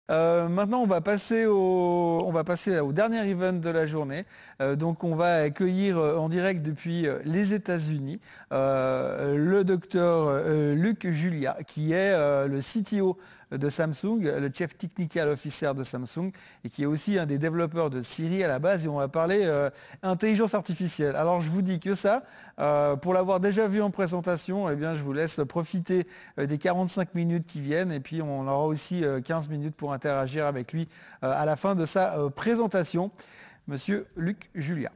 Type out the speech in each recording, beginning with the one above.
Maintenant, on va passer au dernier event de la journée. Donc, on va accueillir en direct depuis les États-Unis le docteur Luc Julia, qui est le CTO de Samsung, le Chief Technical Officer de Samsung, et qui est aussi un des développeurs de Siri à la base. Et on va parler intelligence artificielle. Alors, je vous dis que ça, pour l'avoir déjà vu en présentation, eh bien, je vous laisse profiter des 45 minutes qui viennent, et puis on aura aussi 15 minutes pour interagir avec lui à la fin de sa présentation. Monsieur Luc Julia.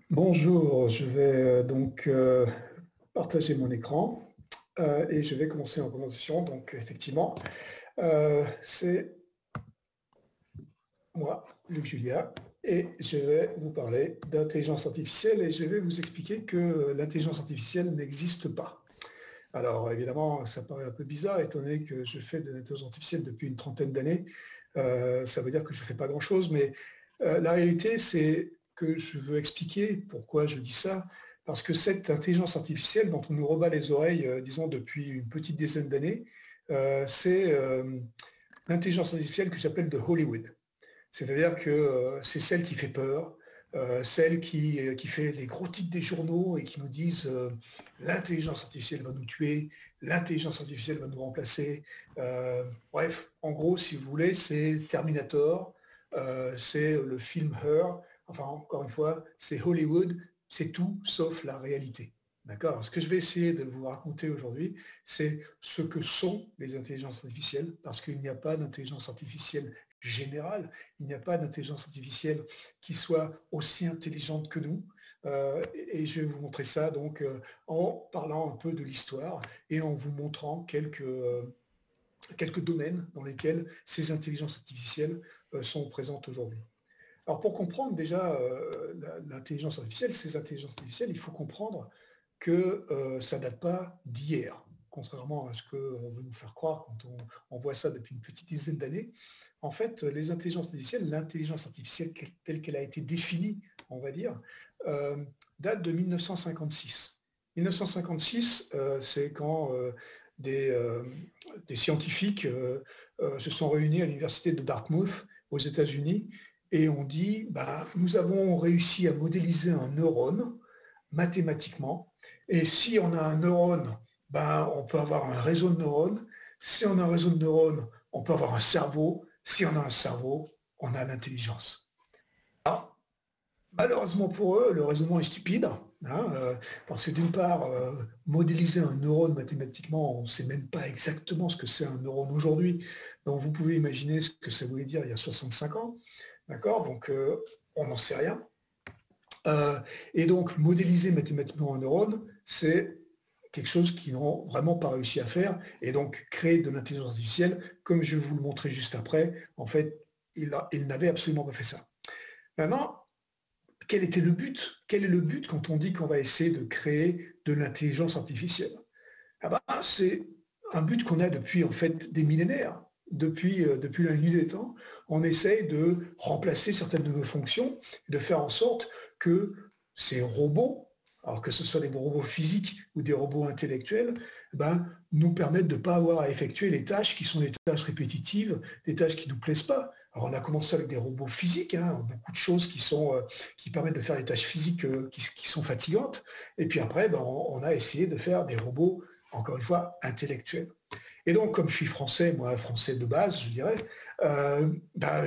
Bonjour, je vais donc partager mon écran et je vais commencer en présentation. Donc effectivement, c'est moi, Luc Julia, et je vais vous parler d'intelligence artificielle et je vais vous expliquer que l'intelligence artificielle n'existe pas. Alors évidemment, ça paraît un peu bizarre étant donné que je fais de l'intelligence artificielle depuis une trentaine d'années. Ça veut dire que je ne fais pas grand-chose, mais la réalité, c'est que je veux expliquer pourquoi je dis ça, parce que cette intelligence artificielle dont on nous rebat les oreilles, disons, depuis une petite dizaine d'années, c'est l'intelligence artificielle que j'appelle de Hollywood. C'est-à-dire que c'est celle qui fait peur, celle qui fait les gros titres des journaux et qui nous disent l'intelligence artificielle va nous tuer, l'intelligence artificielle va nous remplacer. Bref, en gros, si vous voulez, c'est Terminator, c'est le film Her. Enfin, encore une fois, c'est Hollywood, c'est tout sauf la réalité. D'accord. Ce que je vais essayer de vous raconter aujourd'hui, c'est ce que sont les intelligences artificielles, parce qu'il n'y a pas d'intelligence artificielle générale, il n'y a pas d'intelligence artificielle qui soit aussi intelligente que nous. Et je vais vous montrer ça donc en parlant un peu de l'histoire et en vous montrant quelques domaines dans lesquels ces intelligences artificielles sont présentes aujourd'hui. Alors pour comprendre déjà l'intelligence artificielle, ces intelligences artificielles, il faut comprendre que ça ne date pas d'hier, contrairement à ce qu'on veut nous faire croire quand on voit ça depuis une petite dizaine d'années. En fait, les intelligences artificielles, l'intelligence artificielle telle qu'elle a été définie, on va dire, date de 1956. 1956, c'est quand des scientifiques se sont réunis à l'université de Dartmouth aux États-Unis et ont dit, nous avons réussi à modéliser un neurone mathématiquement. Et si on a un neurone, on peut avoir un réseau de neurones. Si on a un réseau de neurones, on peut avoir un cerveau. Si on a un cerveau, on a l'intelligence. Alors, malheureusement pour eux, le raisonnement est stupide, parce que d'une part, modéliser un neurone mathématiquement, on ne sait même pas exactement ce que c'est un neurone aujourd'hui. Donc vous pouvez imaginer ce que ça voulait dire il y a 65 ans. D'accord. Donc on n'en sait rien. Et donc, modéliser mathématiquement un neurone, c'est quelque chose qu'ils n'ont vraiment pas réussi à faire. Et donc, créer de l'intelligence artificielle, comme je vais vous le montrer juste après, en fait, il n'avait absolument pas fait ça. Maintenant, quel était le but? Quel est le but quand on dit qu'on va essayer de créer de l'intelligence artificielle? C'est un but qu'on a depuis, en fait, des millénaires. Depuis la nuit des temps, on essaye de remplacer certaines de nos fonctions, de faire en sorte que ces robots, alors que ce soit des robots physiques ou des robots intellectuels, nous permettent de ne pas avoir à effectuer les tâches qui sont des tâches répétitives, des tâches qui ne nous plaisent pas. Alors on a commencé avec des robots physiques, beaucoup de choses qui permettent de faire des tâches physiques qui sont fatigantes, et puis après, on a essayé de faire des robots, encore une fois, intellectuels. Et donc, comme je suis français, moi, français de base, je dirais,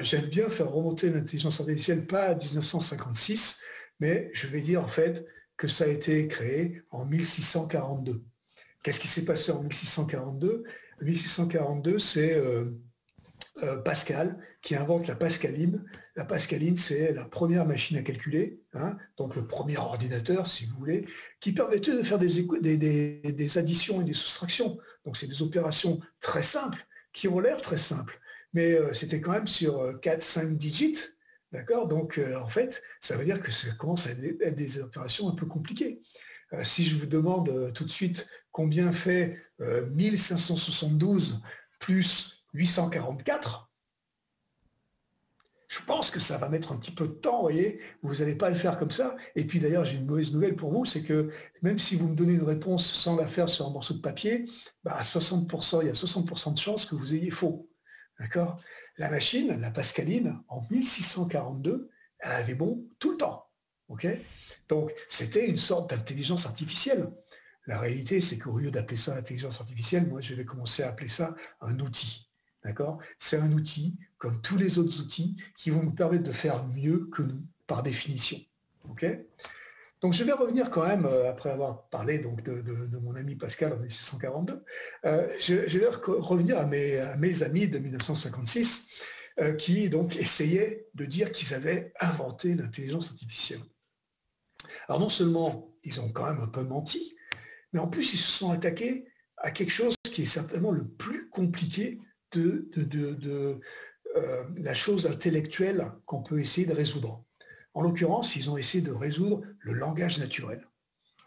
j'aime bien faire remonter l'intelligence artificielle, pas à 1956, mais je vais dire en fait que ça a été créé en 1642. Qu'est-ce qui s'est passé en 1642? 1642, c'est Pascal qui invente la pascaline. La pascaline, c'est la première machine à calculer, donc le premier ordinateur, si vous voulez, qui permettait de faire des additions et des soustractions. Donc c'est des opérations très simples, qui ont l'air très simples, mais c'était quand même sur 4-5 digits. D'accord. Donc, en fait, ça veut dire que ça commence à être des opérations un peu compliquées. Si je vous demande tout de suite combien fait 1572 plus 844, je Je pense que ça va mettre un petit peu de temps, vous voyez, vous n'allez pas le faire comme ça. Et puis d'ailleurs, j'ai une mauvaise nouvelle pour vous, c'est que même si vous me donnez une réponse sans la faire sur un morceau de papier, bah à 60%, il y a 60% de chances que vous ayez faux. D'accord? La machine, la Pascaline, en 1642, elle avait bon tout le temps. Ok? Donc, c'était une sorte d'intelligence artificielle. La réalité, c'est qu'au lieu d'appeler ça intelligence artificielle, moi, je vais commencer à appeler ça un outil. D'accord? C'est un outil, comme tous les autres outils, qui vont nous permettre de faire mieux que nous, par définition. Ok? Donc je vais revenir quand même, après avoir parlé donc, de mon ami Pascal en 1642, je vais revenir à mes amis de 1956 qui donc essayaient de dire qu'ils avaient inventé l'intelligence artificielle. Alors non seulement ils ont quand même un peu menti, mais en plus ils se sont attaqués à quelque chose qui est certainement le plus compliqué de la chose intellectuelle qu'on peut essayer de résoudre. En l'occurrence, ils ont essayé de résoudre le langage naturel.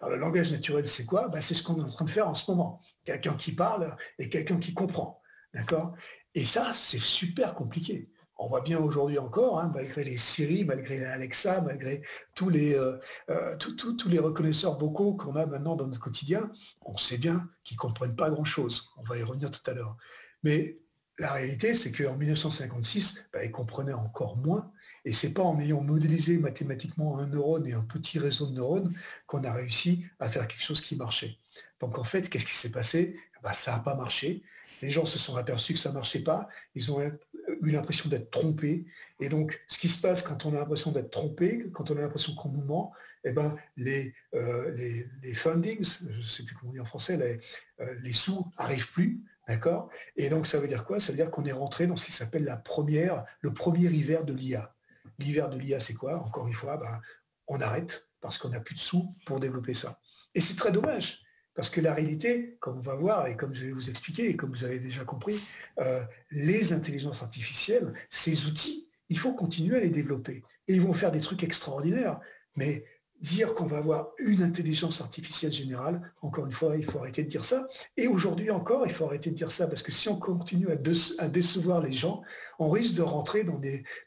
Alors, le langage naturel, c'est quoi? Ben, c'est ce qu'on est en train de faire en ce moment. Quelqu'un qui parle et quelqu'un qui comprend. D'accord? Et ça, c'est super compliqué. On voit bien aujourd'hui encore, hein, malgré les Siri, malgré les Alexa, malgré tous les reconnaisseurs vocaux qu'on a maintenant dans notre quotidien, on sait bien qu'ils ne comprennent pas grand-chose. On va y revenir tout à l'heure. Mais la réalité, c'est qu'en 1956, ben, ils comprenaient encore moins. Et ce n'est pas en ayant modélisé mathématiquement un neurone et un petit réseau de neurones qu'on a réussi à faire quelque chose qui marchait. Donc en fait, qu'est-ce qui s'est passé? Ben, ça n'a pas marché. Les gens se sont aperçus que ça ne marchait pas. Ils ont eu l'impression d'être trompés. Et donc, ce qui se passe quand on a l'impression d'être trompé, quand on a l'impression qu'on nous ment, eh ben, les fundings, je ne sais plus comment on dit en français, les sous n'arrivent plus. D'accord? Et donc, ça veut dire quoi? Ça veut dire qu'on est rentré dans ce qui s'appelle le premier hiver de l'IA. L'hiver de l'IA, c'est quoi? Encore une fois, ben, on arrête parce qu'on n'a plus de sous pour développer ça. Et c'est très dommage, parce que la réalité, comme on va voir, et comme je vais vous expliquer, et comme vous avez déjà compris, les intelligences artificielles, ces outils, il faut continuer à les développer. Et ils vont faire des trucs extraordinaires. Mais dire qu'on va avoir une intelligence artificielle générale, encore une fois, il faut arrêter de dire ça. Et aujourd'hui encore, il faut arrêter de dire ça, parce que si on continue à décevoir les gens, on risque de rentrer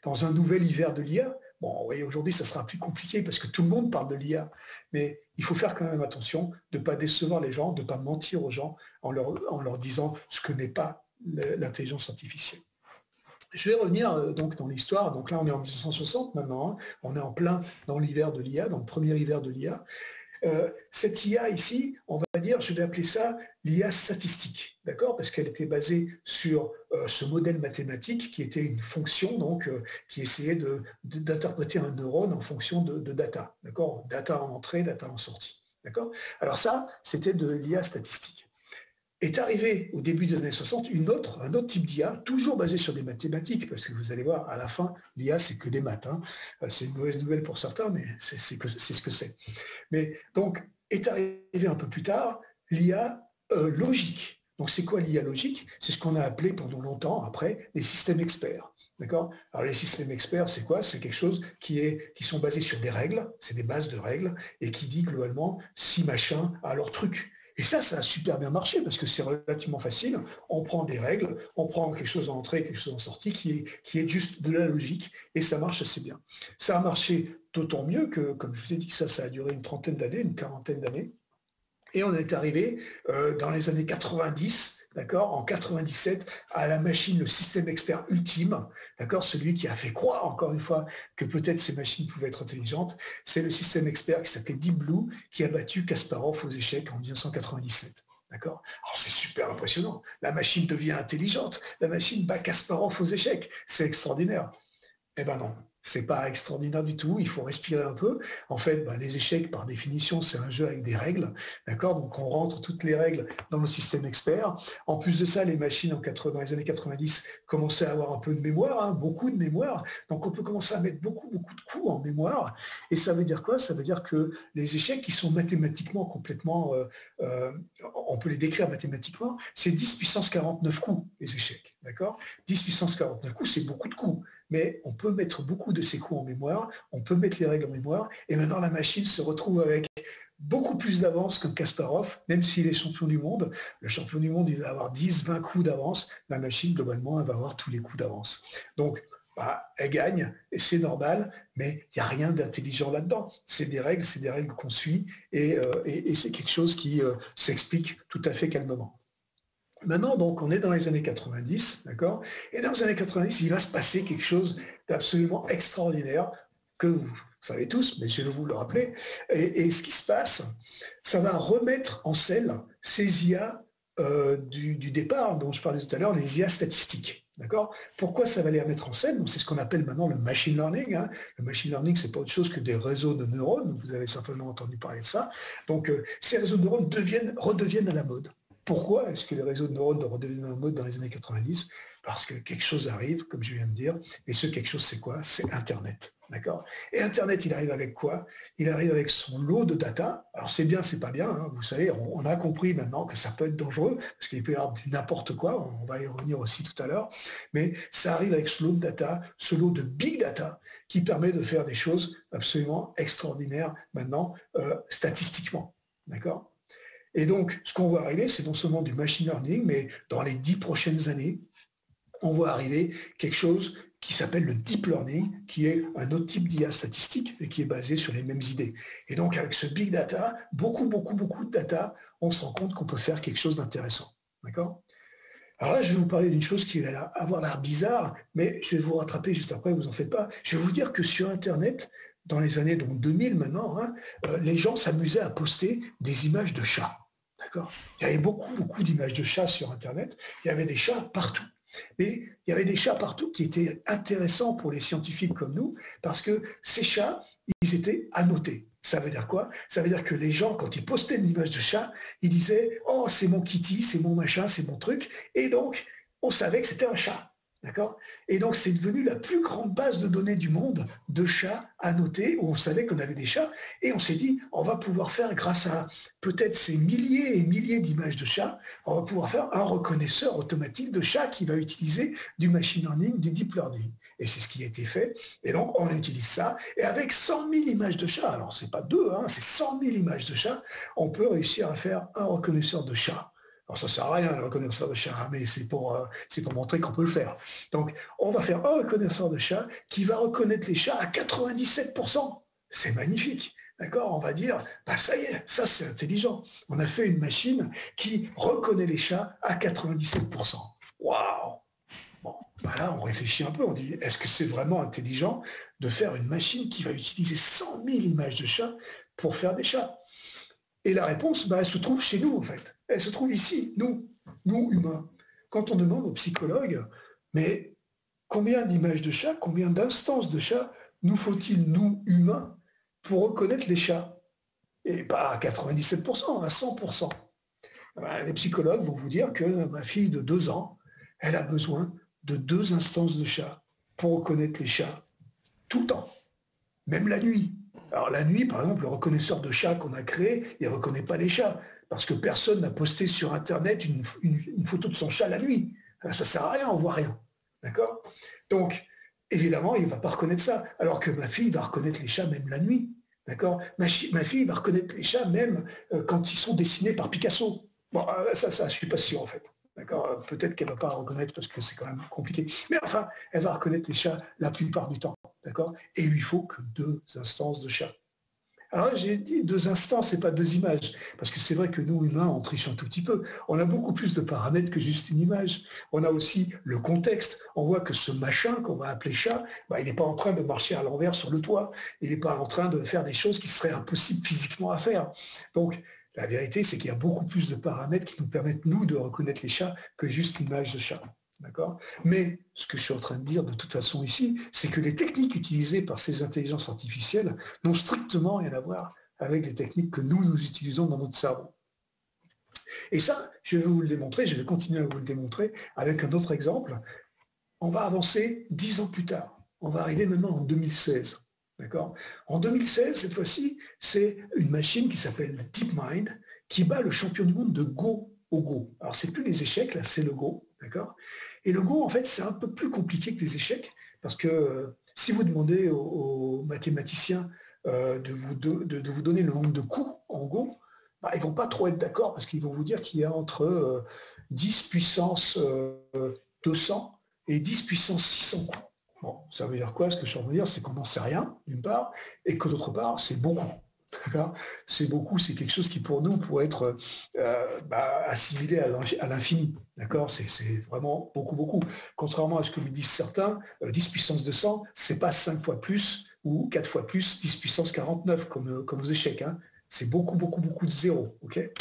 dans un nouvel hiver de l'IA. Bon, vous voyez, aujourd'hui, ça sera plus compliqué parce que tout le monde parle de l'IA, mais il faut faire quand même attention de ne pas décevoir les gens, de ne pas mentir aux gens en leur disant ce que n'est pas l'intelligence artificielle. Je vais revenir donc dans l'histoire. Donc là, on est en 1960 maintenant. Hein. On est en plein dans l'hiver de l'IA, dans le premier hiver de l'IA. Cette IA ici, on va dire, je vais appeler ça l'IA statistique, d'accord? Parce qu'elle était basée sur ce modèle mathématique qui était une fonction, donc, qui essayait d'interpréter un neurone en fonction de data, d'accord? Data en entrée, data en sortie, d'accord? Alors ça, c'était de l'IA statistique. Est arrivé au début des années 60 un autre type d'IA, toujours basé sur des mathématiques, parce que vous allez voir, à la fin, l'IA, c'est que des maths. Hein. C'est une mauvaise nouvelle pour certains, mais c'est ce que c'est. Mais donc, est arrivé un peu plus tard l'IA logique. Donc, c'est quoi l'IA logique? C'est ce qu'on a appelé pendant longtemps, après, les systèmes experts. D'accord? Alors, les systèmes experts, c'est quoi? C'est quelque chose qui sont basés sur des règles, c'est des bases de règles, et qui dit globalement, si machin a leur truc. Et ça a super bien marché parce que c'est relativement facile. On prend des règles, on prend quelque chose en entrée, quelque chose en sortie qui est juste de la logique et ça marche assez bien. Ça a marché d'autant mieux que, comme je vous ai dit, ça a duré une trentaine d'années, une quarantaine d'années. Et on est arrivé dans les années 90, d'accord, en 97, à la machine, le système expert ultime, d'accord, celui qui a fait croire, encore une fois, que peut-être ces machines pouvaient être intelligentes, c'est le système expert qui s'appelait Deep Blue, qui a battu Kasparov aux échecs en 1997. D'accord? Alors c'est super impressionnant. La machine devient intelligente. La machine bat Kasparov aux échecs. C'est extraordinaire. Eh ben non, c'est pas extraordinaire du tout, il faut respirer un peu. En fait, les échecs, par définition, c'est un jeu avec des règles, d'accord? Donc on rentre toutes les règles dans le système expert. En plus de ça, les machines dans les années 90 commençaient à avoir un peu de mémoire, hein, beaucoup de mémoire. Donc on peut commencer à mettre beaucoup de coups en mémoire. Et ça veut dire quoi? Ça veut dire que les échecs qui sont mathématiquement complètement, on peut les décrire mathématiquement, c'est 10 puissance 49 coups, les échecs, d'accord? 10 puissance 49 coups, c'est beaucoup de coups. Mais on peut mettre beaucoup de ces coups en mémoire, on peut mettre les règles en mémoire, et maintenant la machine se retrouve avec beaucoup plus d'avance que Kasparov, même s'il est champion du monde. Le champion du monde, il va avoir 10, 20 coups d'avance, la machine, globalement, elle va avoir tous les coups d'avance. Donc, elle gagne, et c'est normal, mais il n'y a rien d'intelligent là-dedans. C'est des règles qu'on suit, et c'est quelque chose qui s'explique tout à fait calmement. Maintenant, donc, on est dans les années 90, d'accord? Et dans les années 90, il va se passer quelque chose d'absolument extraordinaire que vous savez tous, mais je vais vous le rappeler. Et ce qui se passe, ça va remettre en selle ces IA du départ, dont je parlais tout à l'heure, les IA statistiques. D'accord? Pourquoi ça va les remettre en scène? C'est ce qu'on appelle maintenant le machine learning. Hein. Le machine learning, c'est pas autre chose que des réseaux de neurones. Vous avez certainement entendu parler de ça. Donc, ces réseaux de neurones redeviennent à la mode. Pourquoi est-ce que les réseaux de neurones redeviennent à la mode dans les années 90? Parce que quelque chose arrive, comme je viens de dire, et ce quelque chose, c'est quoi? C'est Internet. D'accord? Et Internet, il arrive avec quoi? Il arrive avec son lot de data. Alors c'est bien, c'est pas bien. Hein. Vous savez, on a compris maintenant que ça peut être dangereux, parce qu'il peut y avoir n'importe quoi. On va y revenir aussi tout à l'heure. Mais ça arrive avec ce lot de data, ce lot de big data, qui permet de faire des choses absolument extraordinaires maintenant, statistiquement. D'accord? Et donc, ce qu'on voit arriver, c'est non seulement du machine learning, mais dans les 10 prochaines années, on voit arriver quelque chose qui s'appelle le deep learning, qui est un autre type d'IA statistique et qui est basé sur les mêmes idées. Et donc, avec ce big data, beaucoup de data, on se rend compte qu'on peut faire quelque chose d'intéressant. D'accord? Alors là, je vais vous parler d'une chose qui va avoir l'air bizarre, mais je vais vous rattraper juste après, vous en faites pas. Je vais vous dire que sur Internet, dans les années donc 2000 maintenant, hein, les gens s'amusaient à poster des images de chats. D'accord? Il y avait beaucoup d'images de chats sur Internet. Il y avait des chats partout. Mais il y avait des chats partout qui étaient intéressants pour les scientifiques comme nous, parce que ces chats, ils étaient annotés. Ça veut dire quoi? Ça veut dire que les gens, quand ils postaient une image de chat, ils disaient « Oh, c'est mon kitty, c'est mon machin, c'est mon truc ». Et donc, on savait que c'était un chat. D'accord? Et donc, c'est devenu la plus grande base de données du monde de chats annotés, où on savait qu'on avait des chats. Et on s'est dit, on va pouvoir faire, grâce à peut-être ces milliers et milliers d'images de chats, on va pouvoir faire un reconnaisseur automatique de chats qui va utiliser du machine learning, du deep learning. Et c'est ce qui a été fait. Et donc, on utilise ça. Et avec 100 000 images de chats, alors c'est pas deux, hein, c'est 100 000 images de chats, on peut réussir à faire un reconnaisseur de chats. Alors ça ne sert à rien, le reconnaisseur de chat, mais c'est pour montrer qu'on peut le faire. Donc, on va faire un reconnaisseur de chat qui va reconnaître les chats à 97%. C'est magnifique. D'accord? On va dire, bah ça y est, ça c'est intelligent. On a fait une machine qui reconnaît les chats à 97%. Waouh! Bon, bah là, on réfléchit un peu, on dit, est-ce que c'est vraiment intelligent de faire une machine qui va utiliser 100 000 images de chats pour faire des chats? Et la réponse, elle se trouve chez nous, en fait. Elle se trouve ici, nous humains. Quand on demande aux psychologues, mais combien d'images de chats, combien d'instances de chats nous faut-il, nous, humains, pour reconnaître les chats? Et pas à 97%, à 100%. Les psychologues vont vous dire que ma fille de 2 ans, elle a besoin de 2 instances de chats pour reconnaître les chats tout le temps, même la nuit. Alors la nuit, par exemple, le reconnaisseur de chats qu'on a créé, il ne reconnaît pas les chats, parce que personne n'a posté sur Internet une photo de son chat la nuit. Ça ne sert à rien, on ne voit rien. D'accord? Donc, évidemment, il ne va pas reconnaître ça, alors que ma fille va reconnaître les chats même la nuit. D'accord? Ma fille va reconnaître les chats même quand ils sont dessinés par Picasso. Bon, ça, je ne suis pas sûr, en fait. D'accord? Peut-être qu'elle ne va pas reconnaître parce que c'est quand même compliqué. Mais enfin, elle va reconnaître les chats la plupart du temps. D'accord? Et il lui faut que 2 instances de chat. Alors j'ai dit 2 instances et pas 2 images, parce que c'est vrai que nous, humains, on triche un tout petit peu. On a beaucoup plus de paramètres que juste une image. On a aussi le contexte. On voit que ce machin qu'on va appeler chat, il n'est pas en train de marcher à l'envers sur le toit. Il n'est pas en train de faire des choses qui seraient impossibles physiquement à faire. Donc, la vérité, c'est qu'il y a beaucoup plus de paramètres qui nous permettent, nous, de reconnaître les chats que juste l'image de chat. D'accord? Mais ce que je suis en train de dire de toute façon ici, c'est que les techniques utilisées par ces intelligences artificielles n'ont strictement rien à voir avec les techniques que nous utilisons dans notre cerveau. Et ça, je vais vous le démontrer, je vais continuer à vous le démontrer avec un autre exemple. On va avancer 10 ans plus tard. On va arriver maintenant en 2016. D'accord? En 2016, cette fois-ci, c'est une machine qui s'appelle DeepMind qui bat le champion du monde de Go au Go. Alors, c'est plus les échecs, là, c'est le Go. D'accord? Et le Go, en fait, c'est un peu plus compliqué que les échecs, parce que si vous demandez aux mathématiciens de vous donner le nombre de coups en Go, ils ne vont pas trop être d'accord, parce qu'ils vont vous dire qu'il y a entre 10 puissance 200 et 10 puissance 600 coups. Bon, ça veut dire quoi? Ce que je suis en train de dire, c'est qu'on n'en sait rien, d'une part, et que d'autre part, c'est beaucoup. C'est beaucoup, c'est quelque chose qui pour nous pourrait être assimilé à l'infini. D'accord? C'est vraiment beaucoup, beaucoup. Contrairement à ce que me disent certains, 10 puissance 200, c'est pas 5 fois plus ou 4 fois plus 10 puissance 49 comme aux échecs. Hein. C'est beaucoup, beaucoup, beaucoup de zéros. Okay,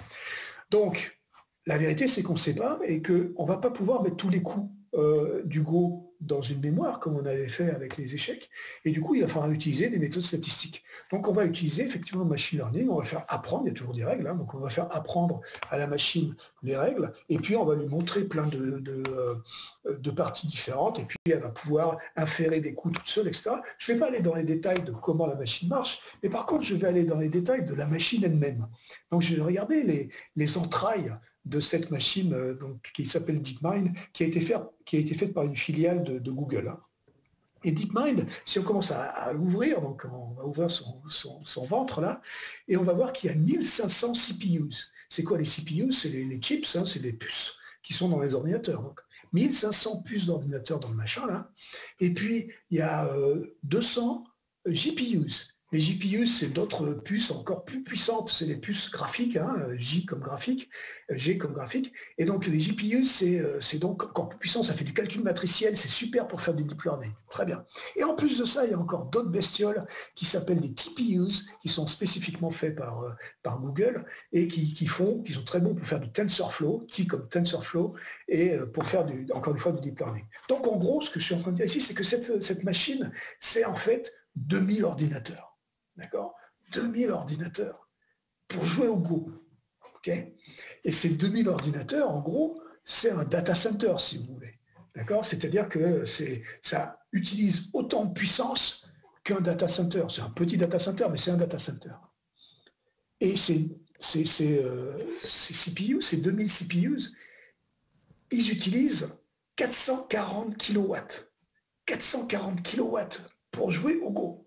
donc, la vérité, c'est qu'on ne sait pas et qu'on ne va pas pouvoir mettre tous les coups du Go dans une mémoire, comme on avait fait avec les échecs. Et du coup, il va falloir utiliser des méthodes statistiques. Donc, on va utiliser effectivement le machine learning, on va faire apprendre, il y a toujours des règles, hein, donc on va faire apprendre à la machine les règles, et puis on va lui montrer plein de parties différentes, et puis elle va pouvoir inférer des coups toute seule, etc. Je ne vais pas aller dans les détails de comment la machine marche, mais par contre, je vais aller dans les détails de la machine elle-même. Donc, je vais regarder les entrailles de cette machine qui s'appelle DeepMind, qui a été faite par une filiale de Google. Hein. Et DeepMind, si on commence à l'ouvrir, donc on va ouvrir son ventre là, et on va voir qu'il y a 1500 CPUs. C'est quoi les CPUs? C'est les chips, hein, c'est les puces qui sont dans les ordinateurs. Donc 1500 puces d'ordinateurs dans le machin là. Et puis il y a 200 GPUs. Les GPU, c'est d'autres puces encore plus puissantes, c'est les puces graphiques, hein, J comme graphique, G comme graphique. Et donc les GPU, c'est donc encore plus puissant, ça fait du calcul matriciel, c'est super pour faire du deep learning. Très bien. Et en plus de ça, il y a encore d'autres bestioles qui s'appellent des TPUs, qui sont spécifiquement faits par Google et qui sont très bons pour faire du TensorFlow, T comme TensorFlow, et pour faire encore une fois du deep learning. Donc en gros, ce que je suis en train de dire ici, c'est que cette machine, c'est en fait 2000 ordinateurs. D'accord, 2000 ordinateurs pour jouer au Go. Okay, et ces 2000 ordinateurs, en gros, c'est un data center, si vous voulez. D'accord, c'est-à-dire que ça utilise autant de puissance qu'un data center. C'est un petit data center, mais c'est un data center. Et ces CPU, ces 2000 CPUs, ils utilisent 440 kilowatts. 440 kilowatts pour jouer au Go.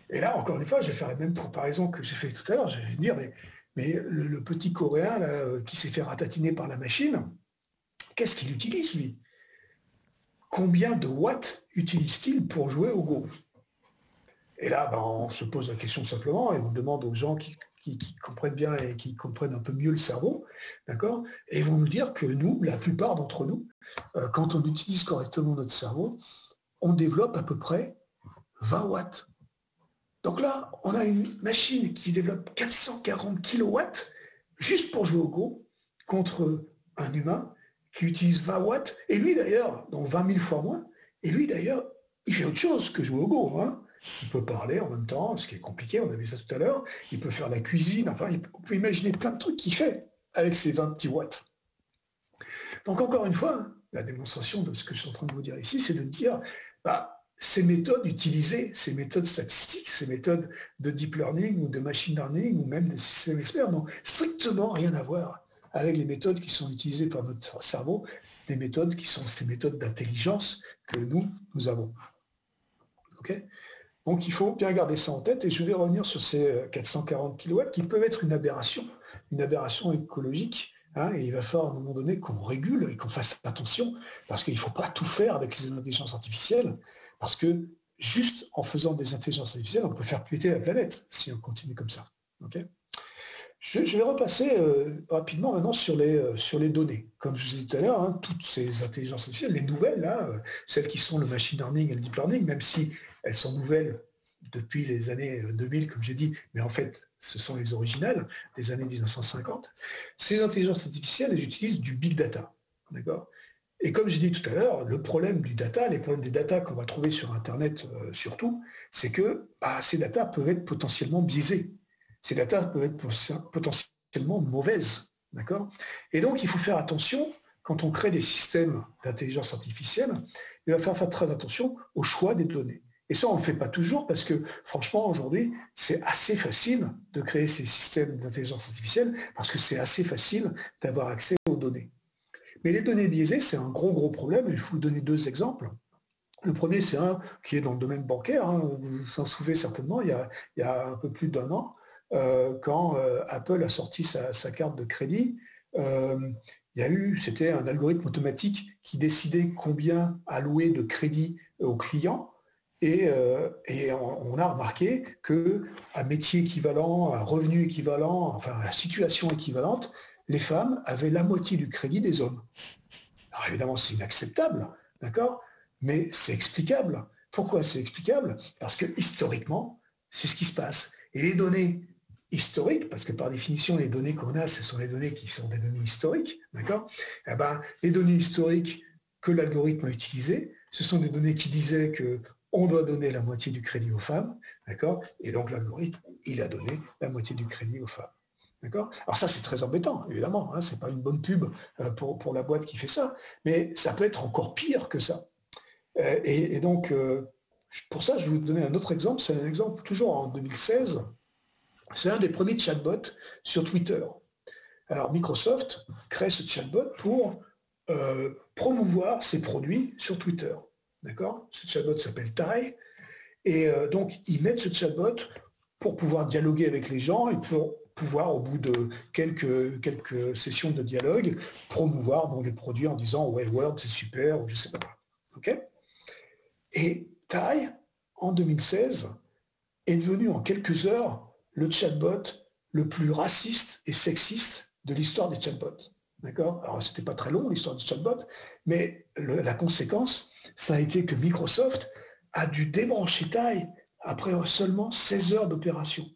Et là, encore une fois, je vais faire la même comparaison que j'ai fait tout à l'heure. Je vais dire, mais le petit Coréen là, qui s'est fait ratatiner par la machine, qu'est-ce qu'il utilise, lui? Combien de watts utilise-t-il pour jouer au Go? Et là, on se pose la question simplement, et on demande aux gens qui comprennent bien et qui comprennent un peu mieux le cerveau, d'accord? Et ils vont nous dire que nous, la plupart d'entre nous, quand on utilise correctement notre cerveau, on développe à peu près 20 watts. Donc là, on a une machine qui développe 440 kilowatts juste pour jouer au Go contre un humain qui utilise 20 watts. Et lui d'ailleurs, donc 20 000 fois moins, et lui d'ailleurs, il fait autre chose que jouer au Go. Hein. Il peut parler en même temps, ce qui est compliqué, on a vu ça tout à l'heure. Il peut faire la cuisine, enfin, on peut imaginer plein de trucs qu'il fait avec ses 20 petits watts. Donc encore une fois, la démonstration de ce que je suis en train de vous dire ici, c'est de dire, ces méthodes utilisées, ces méthodes statistiques, ces méthodes de deep learning ou de machine learning ou même de systèmes experts n'ont strictement rien à voir avec les méthodes qui sont utilisées par notre cerveau, des méthodes qui sont ces méthodes d'intelligence que nous avons. Okay, donc il faut bien garder ça en tête et je vais revenir sur ces 440 kW qui peuvent être une aberration écologique. Hein, et il va falloir à un moment donné qu'on régule et qu'on fasse attention parce qu'il ne faut pas tout faire avec les intelligences artificielles. Parce que juste en faisant des intelligences artificielles, on peut faire péter la planète si on continue comme ça. Okay, je vais repasser rapidement maintenant sur les données. Comme je vous disais tout à l'heure, hein, toutes ces intelligences artificielles, les nouvelles, là, celles qui sont le machine learning et le deep learning, même si elles sont nouvelles depuis les années 2000, comme j'ai dit, mais en fait, ce sont les originales des années 1950, ces intelligences artificielles, elles utilisent du big data. D'accord ? Et comme j'ai dit tout à l'heure, le problème du data, les problèmes des data qu'on va trouver sur Internet surtout, c'est que ces data peuvent être potentiellement biaisées. Ces data peuvent être potentiellement mauvaises. D'accord ? Et donc, il faut faire attention, quand on crée des systèmes d'intelligence artificielle, il va falloir faire très attention au choix des données. Et ça, on ne le fait pas toujours parce que, franchement, aujourd'hui, c'est assez facile de créer ces systèmes d'intelligence artificielle parce que c'est assez facile d'avoir accès aux données. Mais les données biaisées, c'est un gros problème. Et je vais vous donner deux exemples. Le premier, c'est un qui est dans le domaine bancaire. Hein. Vous vous en souvenez certainement, il y a un peu plus d'1 an, quand Apple a sorti sa carte de crédit, il c'était un algorithme automatique qui décidait combien allouer de crédit aux clients. Et on a remarqué qu'à métier équivalent, à revenu équivalent, enfin à situation équivalente, les femmes avaient la moitié du crédit des hommes. Alors évidemment, c'est inacceptable, d'accord? Mais c'est explicable. Pourquoi c'est explicable? Parce que historiquement, c'est ce qui se passe. Et les données historiques, parce que par définition, les données qu'on a, ce sont les données qui sont des données historiques, d'accord? Eh ben, les données historiques que l'algorithme a utilisées, ce sont des données qui disaient qu'on doit donner la moitié du crédit aux femmes, d'accord? Et donc l'algorithme, il a donné la moitié du crédit aux femmes. D'accord? Alors ça, c'est très embêtant, évidemment. Hein, ce n'est pas une bonne pub pour la boîte qui fait ça, mais ça peut être encore pire que ça. Et donc, pour ça, je vais vous donner un autre exemple. C'est un exemple toujours en 2016. C'est un des premiers chatbots sur Twitter. Alors, Microsoft crée ce chatbot pour promouvoir ses produits sur Twitter. D'accord? Ce chatbot s'appelle Tai. Et donc, ils mettent ce chatbot pour pouvoir dialoguer avec les gens et pour pouvoir, au bout de quelques sessions de dialogue, promouvoir les produits en disant « Ouais, Word, c'est super » ou je ne sais pas quoi. Okay? Et Tai, en 2016, est devenu en quelques heures le chatbot le plus raciste et sexiste de l'histoire des chatbots. D'accord? Alors, ce n'était pas très long, l'histoire du chatbot, mais la conséquence, ça a été que Microsoft a dû débrancher Tai après seulement 16 heures d'opération.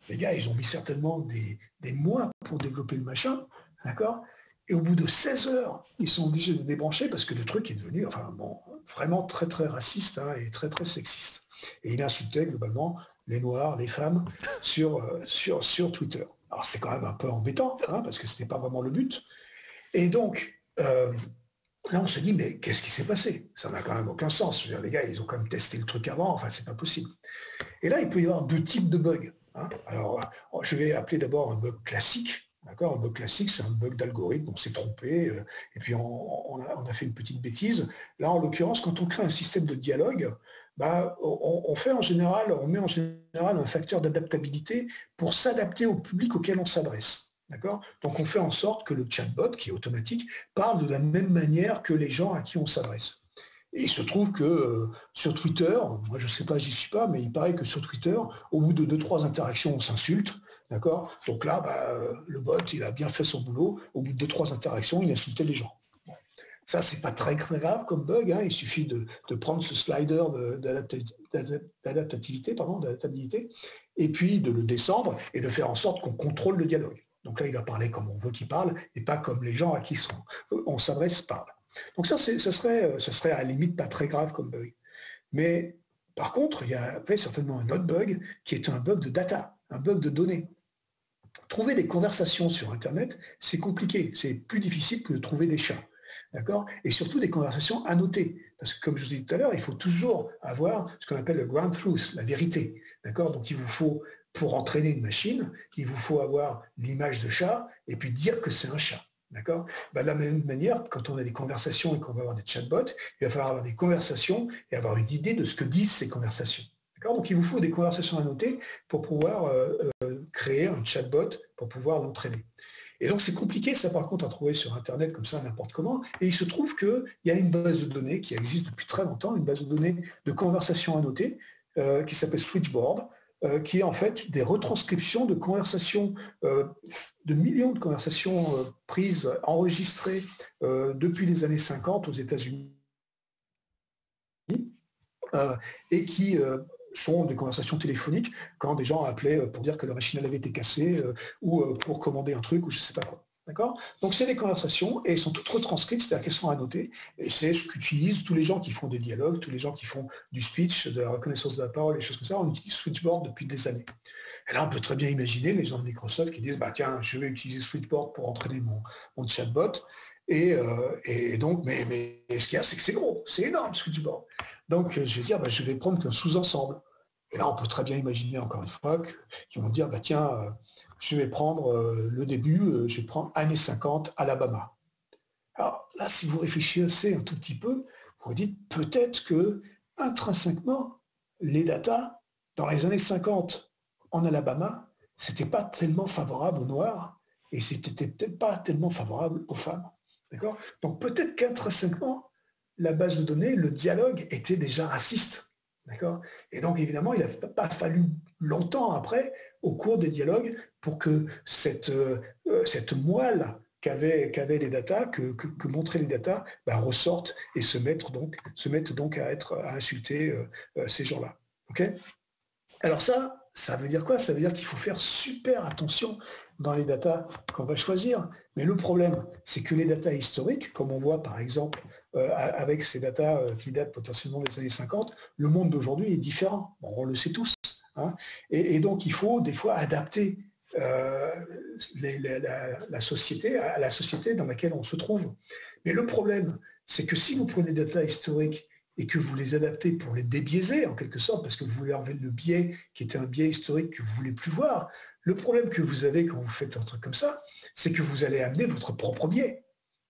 Les gars, ils ont mis certainement des mois pour développer le machin, d'accord? Et au bout de 16 heures, ils sont obligés de débrancher parce que le truc est devenu vraiment très très raciste et très très sexiste. Et il insultait globalement les Noirs, les femmes sur Twitter. Alors c'est quand même un peu embêtant, parce que ce n'était pas vraiment le but. Et donc, là on se dit, mais qu'est-ce qui s'est passé? Ça n'a quand même aucun sens. Je veux dire, les gars, ils ont quand même testé le truc avant, enfin c'est pas possible. Et là, il peut y avoir deux types de bugs. Alors, je vais appeler d'abord un bug classique. D'accord? Un bug classique, c'est un bug d'algorithme, on s'est trompé, et puis on a fait une petite bêtise. Là, en l'occurrence, quand on crée un système de dialogue, on met en général un facteur d'adaptabilité pour s'adapter au public auquel on s'adresse. D'accord? Donc, on fait en sorte que le chatbot, qui est automatique, parle de la même manière que les gens à qui on s'adresse. Et il se trouve que sur Twitter, moi je ne sais pas, j'y suis pas, mais il paraît que sur Twitter, au bout de 2-3 interactions, on s'insulte. D'accord? Donc là, le bot, il a bien fait son boulot. Au bout de 2-3 interactions, il insultait les gens. Bon. Ça, c'est pas très grave comme bug. Il suffit de prendre ce slider d'adaptabilité, et puis de le descendre et de faire en sorte qu'on contrôle le dialogue. Donc là, il va parler comme on veut qu'il parle et pas comme les gens à qui on s'adresse parlent. Donc ça serait à la limite pas très grave comme bug. Mais par contre, il y a certainement un autre bug qui est un bug de data, un bug de données. Trouver des conversations sur Internet, c'est compliqué. C'est plus difficile que de trouver des chats. D'accord? Et surtout des conversations annotées. Parce que comme je vous ai dit tout à l'heure, il faut toujours avoir ce qu'on appelle le ground truth, la vérité. D'accord? Donc il vous faut, pour entraîner une machine, il vous faut avoir l'image de chat et puis dire que c'est un chat. D'accord? De la même manière, quand on a des conversations et qu'on va avoir des chatbots, il va falloir avoir des conversations et avoir une idée de ce que disent ces conversations. D'accord? Donc il vous faut des conversations annotées pour pouvoir créer un chatbot, pour pouvoir l'entraîner. Et donc c'est compliqué ça par contre à trouver sur Internet comme ça n'importe comment. Et il se trouve qu'il y a une base de données qui existe depuis très longtemps, une base de données de conversations annotées qui s'appelle Switchboard, qui est en fait des retranscriptions de conversations, de millions de conversations prises, enregistrées depuis les années 50 aux États-Unis, et qui sont des conversations téléphoniques quand des gens appelaient pour dire que leur machine avait été cassée ou pour commander un truc ou je ne sais pas quoi. D'accord? Donc c'est des conversations et elles sont toutes retranscrites, c'est-à-dire qu'elles sont annotées. Et c'est ce qu'utilisent tous les gens qui font des dialogues, tous les gens qui font du speech, de la reconnaissance de la parole, des choses comme ça. On utilise Switchboard depuis des années. Et là, on peut très bien imaginer les gens de Microsoft qui disent tiens, je vais utiliser Switchboard pour entraîner mon chatbot. Et donc, mais ce qu'il y a, c'est que c'est gros, c'est énorme Switchboard. Donc je vais dire je vais prendre qu'un sous-ensemble. Et là, on peut très bien imaginer encore une fois qu'ils vont dire tiens, je vais prendre le début, je vais prendre années 50, Alabama. Alors là, si vous réfléchissez un tout petit peu, vous vous dites peut-être que intrinsèquement, les datas, dans les années 50 en Alabama, c'était pas tellement favorable aux Noirs et c'était peut-être pas tellement favorable aux femmes. D'accord? Donc peut-être qu'intrinsèquement, la base de données, le dialogue était déjà raciste. D'accord? Et donc évidemment, il n'a pas fallu longtemps après, au cours des dialogues, pour que cette moelle qu'avaient les datas, que montraient les datas, ben, ressorte et se mettent donc à insulter ces gens-là. Okay. Alors ça veut dire quoi? Ça veut dire qu'il faut faire super attention dans les datas qu'on va choisir. Mais le problème, c'est que les datas historiques, comme on voit par exemple avec ces datas qui datent potentiellement des années 50, le monde d'aujourd'hui est différent. Bon, on le sait tous. Hein. Et donc il faut des fois adapter la société à la société dans laquelle on se trouve. Mais le problème, c'est que si vous prenez des datas historiques et que vous les adaptez pour les débiaiser en quelque sorte, parce que vous voulez enlever le biais qui était un biais historique que vous ne voulez plus voir, le problème que vous avez quand vous faites un truc comme ça, c'est que vous allez amener votre propre biais.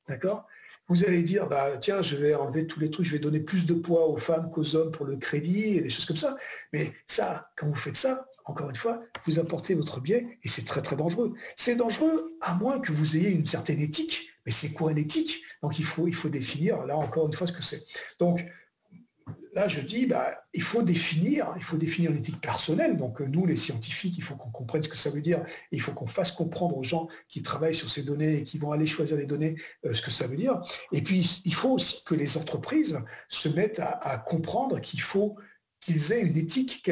D'accord? Vous allez dire, bah, tiens, je vais enlever tous les trucs, je vais donner plus de poids aux femmes qu'aux hommes pour le crédit et des choses comme ça. Mais ça, quand vous faites ça, encore une fois, vous apportez votre biais et c'est très très dangereux. C'est dangereux à moins que vous ayez une certaine éthique. Mais c'est quoi l'éthique? Donc il faut définir, là encore une fois, ce que c'est. Donc là, je dis, bah, il faut définir une éthique personnelle. Donc, nous, les scientifiques, il faut qu'on comprenne ce que ça veut dire. Il faut qu'on fasse comprendre aux gens qui travaillent sur ces données et qui vont aller choisir les données ce que ça veut dire. Et puis, il faut aussi que les entreprises se mettent à comprendre qu'il faut qu'elles aient une éthique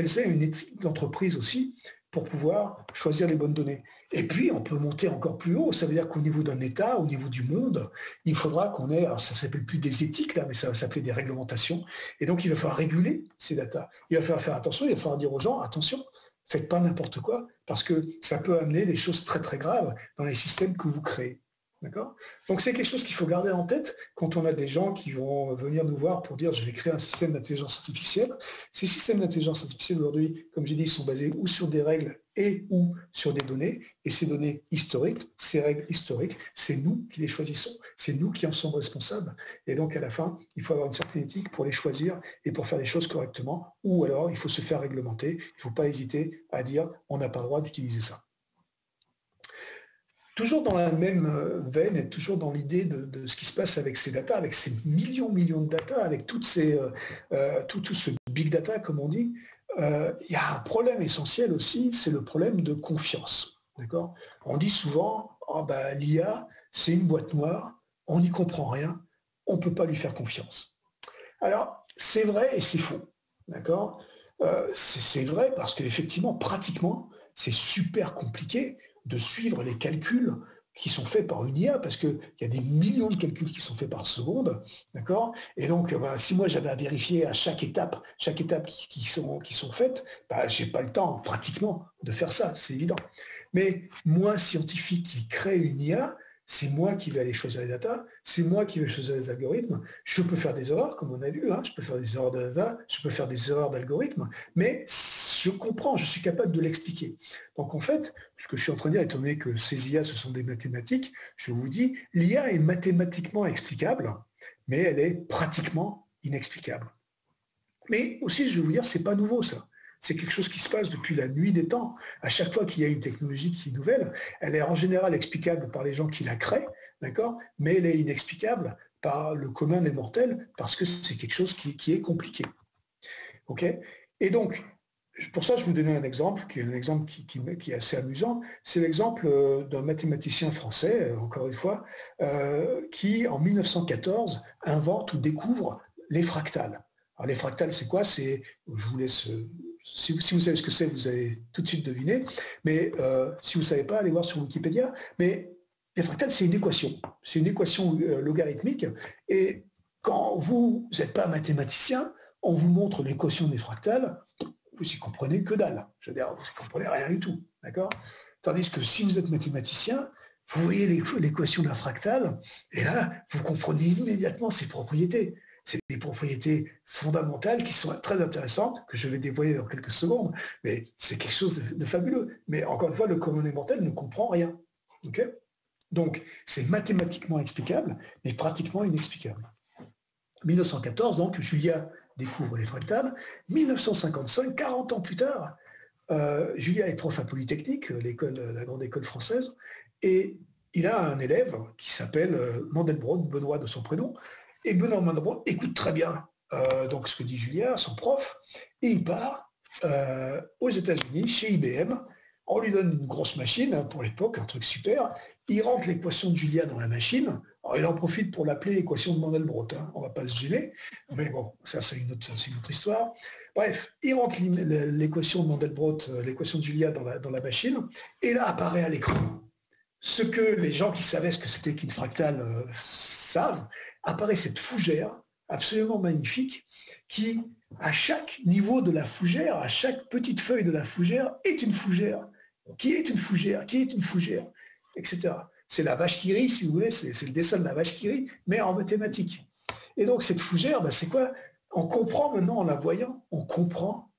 d'entreprise aussi pour pouvoir choisir les bonnes données. Et puis, on peut monter encore plus haut. Ça veut dire qu'au niveau d'un État, au niveau du monde, il faudra qu'on ait, alors ça ne s'appelle plus des éthiques, là, mais ça va s'appeler des réglementations. Et donc, il va falloir réguler ces datas. Il va falloir faire attention, il va falloir dire aux gens, attention, faites pas n'importe quoi, parce que ça peut amener des choses très, très graves dans les systèmes que vous créez. D'accord? Donc c'est quelque chose qu'il faut garder en tête quand on a des gens qui vont venir nous voir pour dire je vais créer un système d'intelligence artificielle. Ces systèmes d'intelligence artificielle aujourd'hui, comme j'ai dit, ils sont basés ou sur des règles et ou sur des données. Et ces données historiques, ces règles historiques, c'est nous qui les choisissons, c'est nous qui en sommes responsables. Et donc à la fin, il faut avoir une certaine éthique pour les choisir et pour faire les choses correctement. Ou alors il faut se faire réglementer. Il ne faut pas hésiter à dire on n'a pas le droit d'utiliser ça. Toujours dans la même veine et toujours dans l'idée de ce qui se passe avec ces datas, avec ces millions de datas, avec tout ce big data, comme on dit, il y a un problème essentiel aussi, c'est le problème de confiance. D'accord? On dit souvent, oh ben, l'IA, c'est une boîte noire, on n'y comprend rien, on ne peut pas lui faire confiance. Alors, c'est vrai et c'est faux. D'accord? C'est vrai parce qu'effectivement, pratiquement, c'est super compliqué de suivre les calculs qui sont faits par une IA, parce qu'il y a des millions de calculs qui sont faits par seconde, d'accord? Et donc, si moi j'avais à vérifier à chaque étape qui sont faites, je n'ai pas le temps, pratiquement, de faire ça, c'est évident. Mais moi, scientifique qui crée une IA, c'est moi qui vais aller choisir les data, c'est moi qui vais choisir les algorithmes. Je peux faire des erreurs, comme on a vu, hein, je peux faire des erreurs de data, je peux faire des erreurs d'algorithme, mais je comprends, je suis capable de l'expliquer. Donc en fait, ce que je suis en train de dire, étant donné que ces IA, ce sont des mathématiques, je vous dis, l'IA est mathématiquement explicable, mais elle est pratiquement inexplicable. Mais aussi, je vais vous dire, c'est pas nouveau ça. C'est quelque chose qui se passe depuis la nuit des temps. À chaque fois qu'il y a une technologie qui est nouvelle, elle est en général explicable par les gens qui la créent, d'accord? Mais elle est inexplicable par le commun des mortels parce que c'est quelque chose qui est compliqué. Ok? Et donc, pour ça, je vous donne un exemple qui est assez amusant. C'est l'exemple d'un mathématicien français, encore une fois, qui, en 1914, invente ou découvre les fractales. Alors, les fractales, c'est quoi? Je vous laisse... Si vous savez ce que c'est, vous allez tout de suite deviner. Mais si vous ne savez pas, allez voir sur Wikipédia. Mais les fractales, c'est une équation. C'est une équation logarithmique. Et quand vous n'êtes pas mathématicien, on vous montre l'équation des fractales, vous n'y comprenez que dalle. Je veux dire, vous n'y comprenez rien du tout. D'accord? Tandis que si vous êtes mathématicien, vous voyez l'équation de la fractale, et là, vous comprenez immédiatement ses propriétés. C'est des propriétés fondamentales qui sont très intéressantes, que je vais dévoiler dans quelques secondes, mais c'est quelque chose de fabuleux. Mais encore une fois, le commun des mortels ne comprend rien. Okay? Donc, c'est mathématiquement explicable, mais pratiquement inexplicable. 1914, donc, Julia découvre les fractales. 1955, 40 ans plus tard, Julia est prof à Polytechnique, la grande école française, et il a un élève qui s'appelle Mandelbrot, Benoît de son prénom, et Benoît Mandelbrot écoute très bien donc ce que dit Julia, son prof, et il part aux États-Unis, chez IBM. On lui donne une grosse machine, pour l'époque, un truc super. Il rentre l'équation de Julia dans la machine. Alors, il en profite pour l'appeler équation de Mandelbrot. Hein. On ne va pas se gêner. Mais bon, ça, c'est une autre histoire. Bref, il rentre l'équation de Mandelbrot, l'équation de Julia dans la machine. Et là apparaît à l'écran ce que les gens qui savaient ce que c'était qu'une fractale savent. Apparaît cette fougère absolument magnifique qui, à chaque niveau de la fougère, à chaque petite feuille de la fougère, est une fougère, qui est une fougère, qui est une fougère, etc. C'est la vache qui rit, si vous voulez, c'est le dessin de la vache qui rit, mais en mathématiques. Et donc cette fougère, c'est quoi? On comprend maintenant, en la voyant, on comprend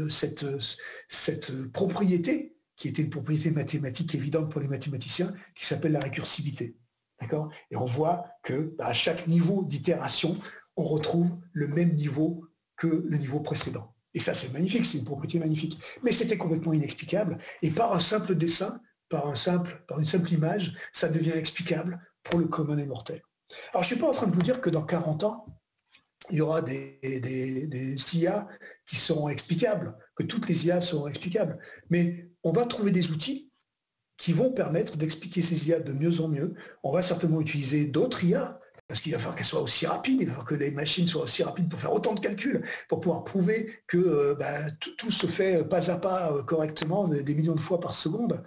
cette propriété, qui était une propriété mathématique évidente pour les mathématiciens, qui s'appelle la récursivité. D'accord? Et on voit qu'à chaque niveau d'itération, on retrouve le même niveau que le niveau précédent. Et ça, c'est magnifique, c'est une propriété magnifique. Mais c'était complètement inexplicable. Et par un simple dessin, par une simple image, ça devient explicable pour le commun des mortels. Alors, je ne suis pas en train de vous dire que dans 40 ans, il y aura des IA qui seront explicables, que toutes les IA seront explicables. Mais on va trouver des outils qui vont permettre d'expliquer ces IA de mieux en mieux. On va certainement utiliser d'autres IA, parce qu'il va falloir qu'elles soient aussi rapides, il va falloir que les machines soient aussi rapides pour faire autant de calculs, pour pouvoir prouver que tout se fait pas à pas correctement, des millions de fois par seconde.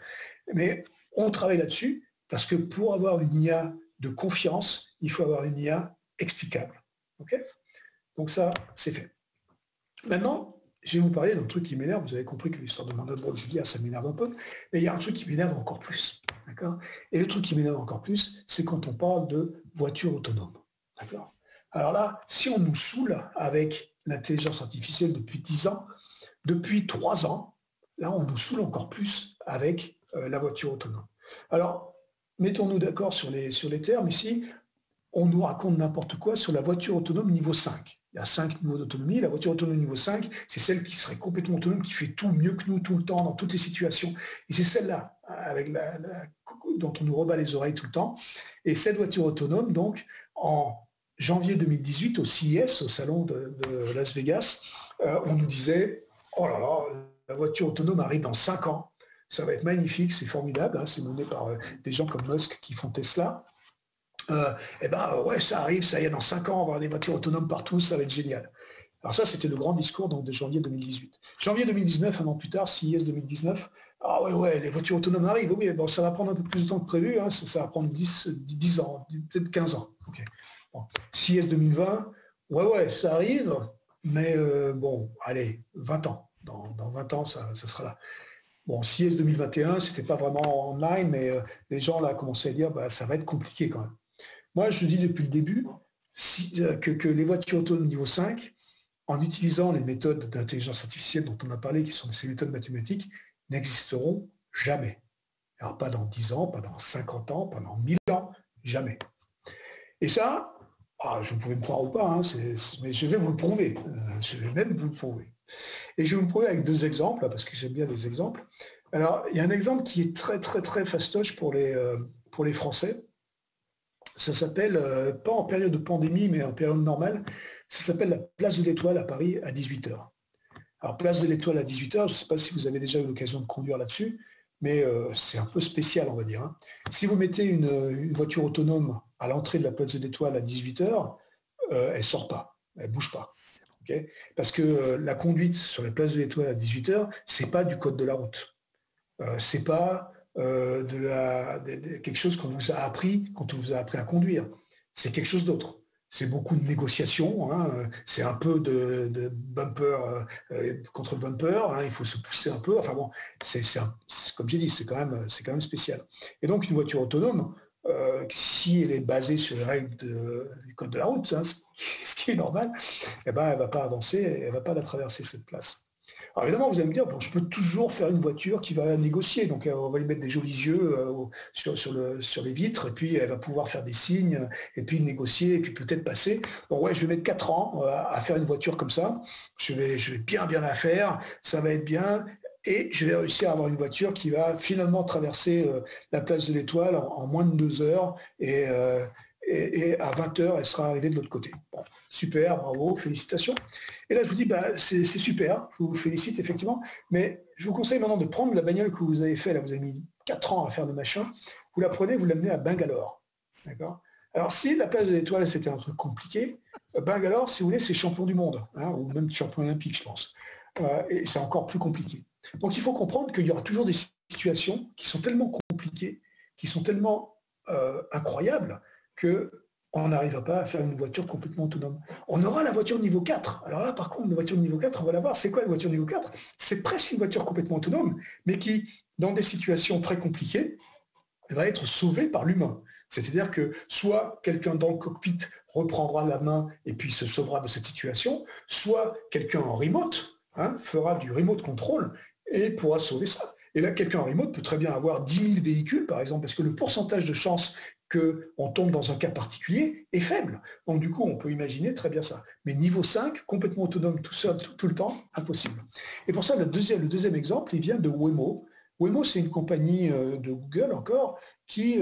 Mais on travaille là-dessus, parce que pour avoir une IA de confiance, il faut avoir une IA explicable. Okay? Donc ça, c'est fait. Maintenant, je vais vous parler d'un truc qui m'énerve. Vous avez compris que l'histoire de Mandelbrot de Julia, ça m'énerve un peu. Mais il y a un truc qui m'énerve encore plus. D'accord? Et le truc qui m'énerve encore plus, c'est quand on parle de voiture autonome. D'accord? Alors là, si on nous saoule avec l'intelligence artificielle depuis 10 ans, depuis 3 ans, là, on nous saoule encore plus avec la voiture autonome. Alors, mettons-nous d'accord sur les termes. Ici, on nous raconte n'importe quoi sur la voiture autonome niveau 5. Il y a 5 niveaux d'autonomie. La voiture autonome niveau 5, c'est celle qui serait complètement autonome, qui fait tout mieux que nous tout le temps, dans toutes les situations. Et c'est celle-là, avec dont on nous rebat les oreilles tout le temps. Et cette voiture autonome, donc, en janvier 2018, au CES, au salon de Las Vegas, on nous disait, oh là là, la voiture autonome arrive dans 5 ans. Ça va être magnifique, c'est formidable. Hein, c'est mené par des gens comme Musk qui font Tesla. Ouais, ça arrive, ça y est, dans 5 ans, on va avoir des voitures autonomes partout, ça va être génial. Alors ça, c'était le grand discours donc, de janvier 2018. Janvier 2019, un an plus tard, CES 2019, ah ouais, les voitures autonomes arrivent, oui, bon, ça va prendre un peu plus de temps que prévu, hein, ça va prendre 10 ans, peut-être 15 ans. Okay. Bon. CES 2020, ouais, ça arrive, mais bon, allez, 20 ans. Dans 20 ans, ça sera là. Bon, CES 2021, c'était pas vraiment online, mais les gens là commençaient à dire, ça va être compliqué quand même. Moi, je dis depuis le début que les voitures autonomes niveau 5, en utilisant les méthodes d'intelligence artificielle dont on a parlé, qui sont ces méthodes mathématiques, n'existeront jamais. Alors pas dans 10 ans, pas dans 50 ans, pas dans 1000 ans, jamais. Et ça, vous pouvez me croire ou pas, hein, mais je vais vous le prouver. Je vais même vous le prouver. Et je vais vous le prouver avec 2 exemples, parce que j'aime bien les exemples. Alors, il y a un exemple qui est très, très, très fastoche pour les Français. Ça s'appelle, pas en période de pandémie, mais en période normale, ça s'appelle la Place de l'Étoile à Paris à 18h. Alors, Place de l'Étoile à 18h, je ne sais pas si vous avez déjà eu l'occasion de conduire là-dessus, mais c'est un peu spécial, on va dire. Hein. Si vous mettez une voiture autonome à l'entrée de la Place de l'Étoile à 18h, elle ne sort pas, elle ne bouge pas. Okay, parce que la conduite sur la Place de l'Étoile à 18h, ce n'est pas du code de la route. C'est pas quelque chose qu'on vous a appris quand on vous a appris à conduire. C'est quelque chose d'autre. C'est beaucoup de négociations. Hein. C'est un peu de bumper contre bumper. Hein. Il faut se pousser un peu. Enfin bon, comme j'ai dit, c'est quand même spécial. Et donc une voiture autonome, si elle est basée sur les règles du code de la route, hein, ce qui est normal, elle ne va pas avancer, elle ne va pas la traverser cette place. Alors évidemment, vous allez me dire, bon, je peux toujours faire une voiture qui va négocier. Donc on va lui mettre des jolis yeux sur les vitres, et puis elle va pouvoir faire des signes, et puis négocier, et puis peut-être passer. Bon ouais, je vais mettre 4 ans à faire une voiture comme ça. Je vais bien la faire, ça va être bien. et je vais réussir à avoir une voiture qui va finalement traverser la place de l'Étoile en moins de 2 heures, et à 20 heures, elle sera arrivée de l'autre côté. Bon, super, bravo, félicitations. Et là, je vous dis, c'est super, je vous félicite effectivement, mais je vous conseille maintenant de prendre la bagnole que vous avez fait, là, vous avez mis 4 ans à faire le machin, vous la prenez, vous l'amenez à Bangalore. D'accord ? Alors, si la place de l'Étoile, c'était un truc compliqué, Bangalore, si vous voulez, c'est champion du monde, hein, ou même champion olympique, je pense. Et c'est encore plus compliqué. Donc, il faut comprendre qu'il y aura toujours des situations qui sont tellement compliquées, qui sont tellement incroyables, qu'on n'arrivera pas à faire une voiture complètement autonome. On aura la voiture niveau 4. Alors là, par contre, la voiture niveau 4, on va la voir. C'est quoi la voiture niveau 4 ? C'est presque une voiture complètement autonome, mais qui, dans des situations très compliquées, va être sauvée par l'humain. C'est-à-dire que soit quelqu'un dans le cockpit reprendra la main et puis se sauvera de cette situation, soit quelqu'un en remote fera du remote control et pourra sauver ça. Et là, quelqu'un en remote peut très bien avoir 10 000 véhicules, par exemple, parce que le pourcentage de chances qu'on tombe dans un cas particulier est faible. Donc du coup, on peut imaginer très bien ça. Mais niveau 5, complètement autonome tout seul, tout le temps, impossible. Et pour ça, le deuxième exemple, il vient de Waymo. Waymo, c'est une compagnie de Google encore qui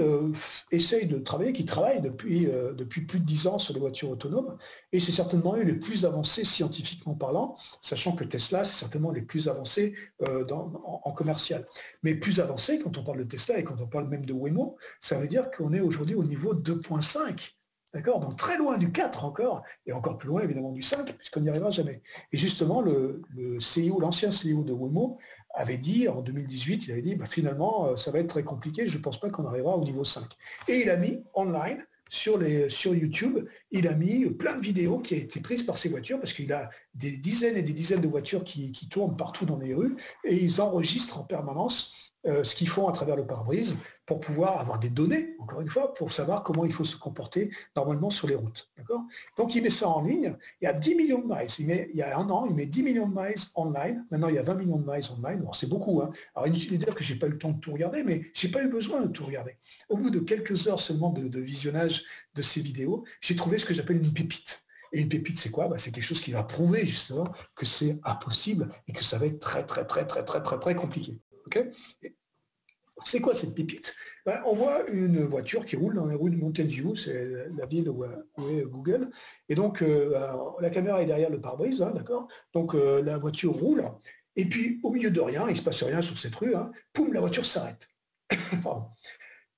qui travaille depuis plus de 10 ans sur les voitures autonomes, et c'est certainement eux les plus avancés scientifiquement parlant, sachant que Tesla, c'est certainement les plus avancés en commercial. Mais plus avancés, quand on parle de Tesla et quand on parle même de Waymo, ça veut dire qu'on est aujourd'hui au niveau 2.5. D'accord ? Donc très loin du 4 encore, et encore plus loin évidemment du 5, puisqu'on n'y arrivera jamais. Et justement, le CEO, l'ancien CEO de Waymo, avait dit, en 2018, il avait dit, finalement, ça va être très compliqué, je ne pense pas qu'on arrivera au niveau 5. Et il a mis online, sur YouTube, il a mis plein de vidéos qui ont été prises par ces voitures, parce qu'il a des dizaines et des dizaines de voitures qui tournent partout dans les rues, et ils enregistrent en permanence ce qu'ils font à travers le pare-brise pour pouvoir avoir des données, encore une fois, pour savoir comment il faut se comporter normalement sur les routes. D'accord ? Donc il met ça en ligne, il y a 10 millions de miles, il y a un an, il met 10 millions de miles online, maintenant il y a 20 millions de miles online, bon, c'est beaucoup, hein. Alors inutile de dire que je n'ai pas eu le temps de tout regarder, mais je n'ai pas eu besoin de tout regarder. Au bout de quelques heures seulement de visionnage de ces vidéos, j'ai trouvé ce que j'appelle une pépite. Et une pépite, c'est quoi ? C'est quelque chose qui va prouver justement que c'est impossible et que ça va être très, très, très, très, très, très, très compliqué. Okay ? C'est quoi cette pépite ? On voit une voiture qui roule dans les rues de Mountain View, c'est la ville où est Google. Et donc, la caméra est derrière le pare-brise, d'accord ? Donc, la voiture roule. Et puis, au milieu de rien, il ne se passe rien sur cette rue, poum, la voiture s'arrête.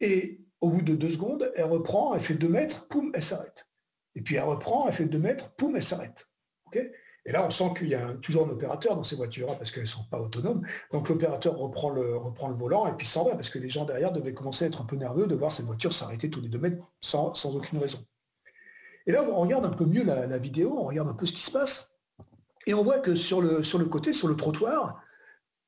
Et au bout de 2 secondes, elle reprend, elle fait 2 mètres, poum, elle s'arrête. Et puis, elle reprend, elle fait 2 mètres, poum, elle s'arrête. Okay ? Et là, on sent qu'il y a toujours un opérateur dans ces voitures, parce qu'elles ne sont pas autonomes. Donc l'opérateur reprend le volant et puis s'en va, parce que les gens derrière devaient commencer à être un peu nerveux de voir cette voiture s'arrêter tous les 2 mètres sans aucune raison. Et là, on regarde un peu mieux la vidéo, on regarde un peu ce qui se passe, et on voit que sur le côté, sur le trottoir,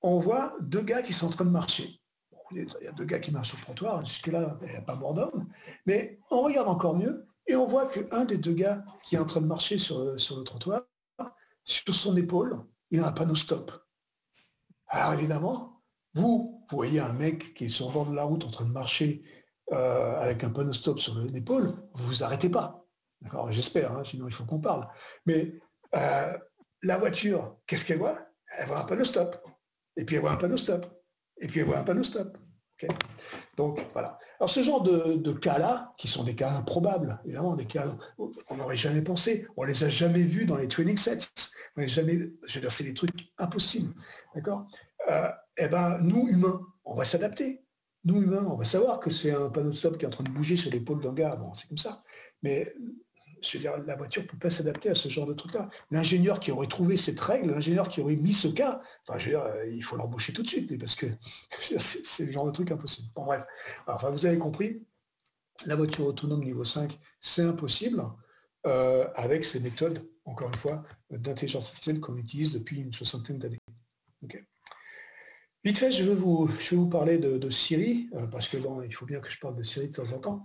on voit 2 gars qui sont en train de marcher. Bon, il y a 2 gars qui marchent sur le trottoir, jusque-là, il n'y a pas mort d'homme, mais on regarde encore mieux, et on voit qu'un des 2 gars qui est en train de marcher sur le trottoir, sur son épaule, il a un panneau stop. Alors évidemment, vous voyez un mec qui est sur le bord de la route en train de marcher avec un panneau stop sur l'épaule, vous vous arrêtez pas. D'accord ? J'espère, sinon il faut qu'on parle. Mais la voiture, qu'est-ce qu'elle voit ? Elle voit un panneau stop. Et puis elle voit un panneau stop. Et puis elle voit un panneau stop. Okay ? Donc voilà. Alors ce genre de cas-là, qui sont des cas improbables, évidemment, des cas qu'on n'aurait jamais pensé, on les a jamais vus dans les training sets, on les jamais, je veux dire, c'est des trucs impossibles, d'accord ? Nous, humains, on va s'adapter. Nous, humains, on va savoir que c'est un panneau de stop qui est en train de bouger sur l'épaule d'un gars, bon, c'est comme ça. Mais je veux dire, la voiture ne peut pas s'adapter à ce genre de truc-là. L'ingénieur qui aurait trouvé cette règle, l'ingénieur qui aurait mis ce cas, enfin, je veux dire, il faut l'embaucher tout de suite, parce que c'est le genre de truc impossible. Bon, bref. Enfin, vous avez compris, la voiture autonome niveau 5, c'est impossible avec ces méthodes, encore une fois, d'intelligence artificielle qu'on utilise depuis une 60aine d'années. Okay. Vite fait, je vais vous parler de Siri, parce que bon, il faut bien que je parle de Siri de temps en temps.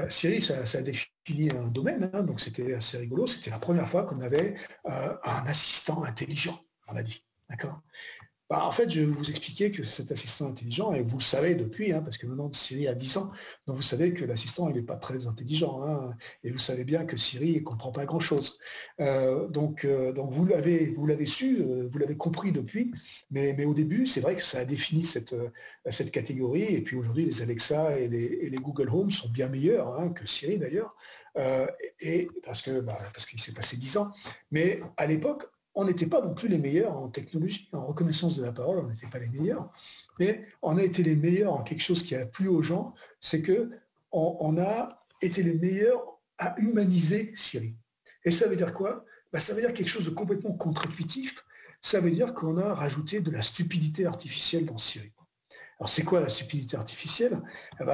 Siri, ça définit un domaine, donc c'était assez rigolo. C'était la première fois qu'on avait un assistant intelligent, on a dit. D'accord ? Bah, en fait, je vais vous expliquer que cet assistant intelligent, et vous le savez depuis, hein, parce que maintenant Siri a 10 ans, donc vous savez que l'assistant, il n'est pas très intelligent, hein, et vous savez bien que Siri ne comprend pas grand-chose. Donc vous l'avez su, vous l'avez compris depuis, mais au début, c'est vrai que ça a défini cette catégorie, et puis aujourd'hui, les Alexa et les Google Home sont bien meilleurs, hein, que Siri d'ailleurs, et parce qu'il s'est passé 10 ans. Mais à l'époque, on n'était pas non plus les meilleurs en technologie, en reconnaissance de la parole, on n'était pas les meilleurs, mais on a été les meilleurs en quelque chose qui a plu aux gens, c'est que on a été les meilleurs à humaniser Siri. Et ça veut dire quoi? Ça veut dire quelque chose de complètement contre-intuitif. Ça veut dire qu'on a rajouté de la stupidité artificielle dans Siri. Alors c'est quoi la stupidité artificielle?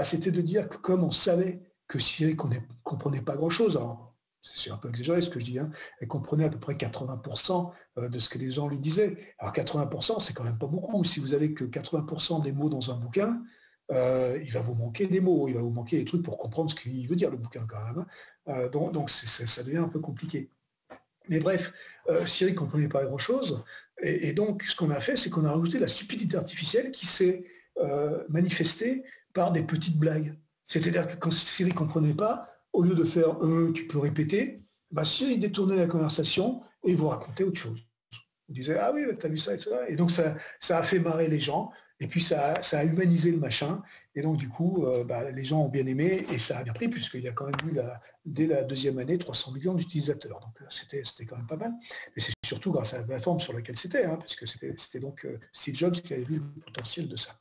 C'était de dire que comme on savait que Siri ne comprenait pas grand-chose, alors c'est un peu exagéré ce que je dis, hein, elle comprenait à peu près 80% de ce que les gens lui disaient. Alors 80%, c'est quand même pas beaucoup. Si vous avez que 80% des mots dans un bouquin, il va vous manquer des mots, il va vous manquer des trucs pour comprendre ce qu'il veut dire le bouquin quand même, hein. Donc ça devient un peu compliqué. Mais bref, Siri ne comprenait pas grand-chose. Et donc, ce qu'on a fait, c'est qu'on a rajouté la stupidité artificielle qui s'est manifestée par des petites blagues. C'est-à-dire que quand Siri ne comprenait pas, au lieu de faire tu peux répéter, Siri détournait la conversation et vous racontait autre chose. Vous disiez ah oui, tu as vu ça, etc. Et donc, ça a fait marrer les gens. Et puis, ça a humanisé le machin. Et donc, du coup, les gens ont bien aimé et ça a bien pris, puisqu'il y a quand même eu, dès la deuxième année, 300 millions d'utilisateurs. Donc, c'était quand même pas mal. Et c'est surtout grâce à la plateforme sur laquelle c'était, hein, puisque c'était donc Steve Jobs qui avait vu le potentiel de ça.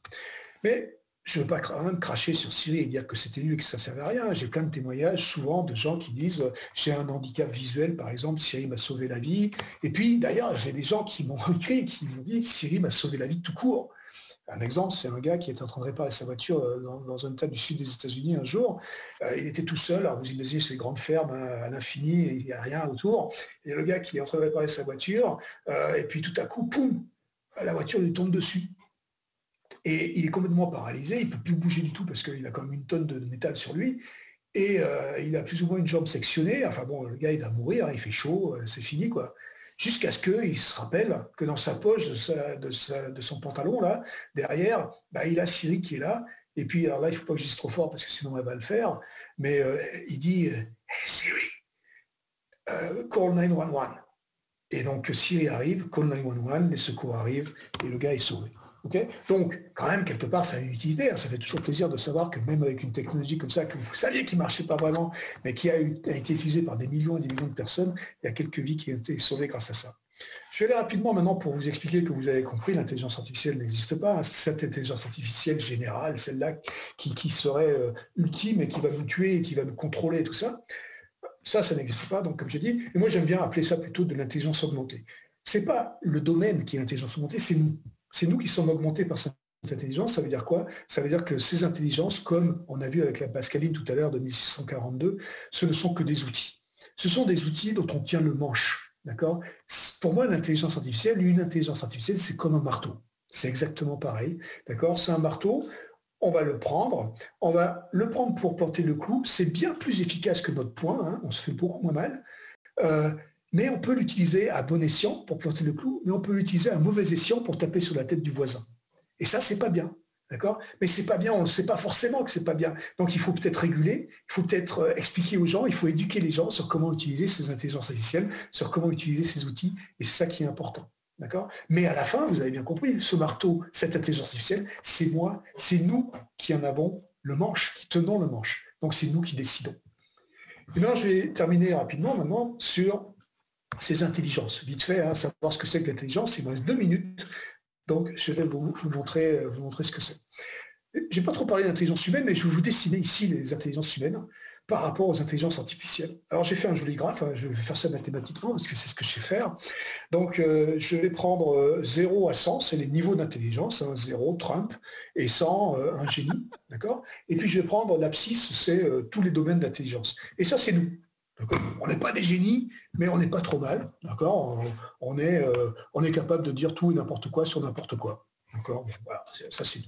Mais je ne veux pas quand même cracher sur Siri et dire que c'était nul et que ça ne servait à rien. J'ai plein de témoignages, souvent, de gens qui disent « j'ai un handicap visuel, par exemple, Siri m'a sauvé la vie ». Et puis, d'ailleurs, j'ai des gens qui m'ont écrit, qui m'ont dit « Siri m'a sauvé la vie tout court ». Un exemple, c'est un gars qui était en train de réparer sa voiture dans un état du sud des États-Unis un jour. Il était tout seul. Alors vous imaginez ces grandes fermes à l'infini, il n'y a rien autour. Et le gars qui est en train de réparer sa voiture, et puis tout à coup, poum, la voiture lui tombe dessus. Et il est complètement paralysé, il ne peut plus bouger du tout parce qu'il a quand même une tonne de métal sur lui. Et il a plus ou moins une jambe sectionnée. Enfin bon, le gars, il va mourir, il fait chaud, c'est fini, quoi. Jusqu'à ce qu'il se rappelle que dans sa poche de son pantalon, là, derrière, il a Siri qui est là. Et puis, alors là, il ne faut pas que je dise trop fort parce que sinon elle va le faire. Mais il dit Hey Siri, call 911. Et donc Siri arrive, call 911, les secours arrivent et le gars est sauvé. Okay, donc, quand même, quelque part, ça a une utilité. Hein. Ça fait toujours plaisir de savoir que même avec une technologie comme ça, que vous saviez qui ne marchait pas vraiment, mais qui a été utilisée par des millions et des millions de personnes, il y a quelques vies qui ont été sauvées grâce à ça. Je vais aller rapidement maintenant pour vous expliquer que vous avez compris, l'intelligence artificielle n'existe pas. Hein. Cette intelligence artificielle générale, celle-là qui serait ultime et qui va nous tuer et qui va nous contrôler et tout ça, ça n'existe pas. Donc, comme j'ai dit, et moi j'aime bien appeler ça plutôt de l'intelligence augmentée. Ce n'est pas le domaine qui est l'intelligence augmentée, c'est nous. C'est nous qui sommes augmentés par cette intelligence. Ça veut dire quoi? Ça veut dire que ces intelligences, comme on a vu avec la Pascaline tout à l'heure de 1642, ce ne sont que des outils. Ce sont des outils dont on tient le manche. D'accord? Pour moi, une intelligence artificielle, c'est comme un marteau. C'est exactement pareil. D'accord? C'est un marteau. On va le prendre pour planter le clou. C'est bien plus efficace que notre poing. Hein. On se fait beaucoup moins mal. Mais on peut l'utiliser à bon escient pour planter le clou, mais on peut l'utiliser à mauvais escient pour taper sur la tête du voisin. Et ça, c'est pas bien. D'accord? Mais c'est pas bien, on ne sait pas forcément que c'est pas bien. Donc il faut peut-être réguler, il faut peut-être expliquer aux gens, il faut éduquer les gens sur comment utiliser ces intelligences artificielles, sur comment utiliser ces outils, et c'est ça qui est important. D'accord? Mais à la fin, vous avez bien compris, ce marteau, cette intelligence artificielle, c'est moi, c'est nous qui en avons le manche, qui tenons le manche. Donc c'est nous qui décidons. Et maintenant, je vais terminer rapidement maintenant sur ces intelligences. Vite fait, hein, savoir ce que c'est que l'intelligence, il me reste 2 minutes, donc je vais vous montrer ce que c'est. Je n'ai pas trop parlé d'intelligence humaine, mais je vais vous dessiner ici les intelligences humaines par rapport aux intelligences artificielles. Alors j'ai fait un joli graphe, hein, je vais faire ça mathématiquement parce que c'est ce que je sais faire. Donc je vais prendre 0 à 100, c'est les niveaux d'intelligence, hein, 0, Trump, et 100, un génie, d'accord? Et puis je vais prendre l'abscisse, c'est tous les domaines d'intelligence. Et ça, c'est nous. On n'est pas des génies, mais on n'est pas trop mal, d'accord? On est capable de dire tout et n'importe quoi sur n'importe quoi, d'accord? Bon, voilà, ça c'est nous.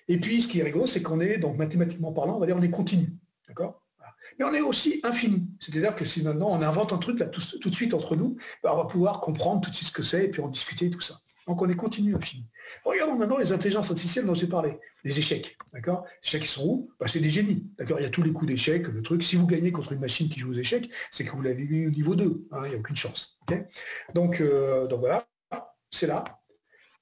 Et puis, ce qui est rigolo, c'est qu'on est, donc mathématiquement parlant, on va dire on est continu, d'accord? Voilà. Mais on est aussi infini, c'est-à-dire que si maintenant on invente un truc là tout de suite entre nous, on va pouvoir comprendre tout de suite ce que c'est et puis en discuter et tout ça. Donc on est continu infini. Regardons maintenant les intelligences artificielles dont j'ai parlé. Les échecs, d'accord? Les échecs, ils sont où? C'est des génies, d'accord? Il y a tous les coups d'échecs, le truc. Si vous gagnez contre une machine qui joue aux échecs, c'est que vous l'avez eu au niveau 2. Il n'y a aucune chance. Okay, donc voilà, c'est là.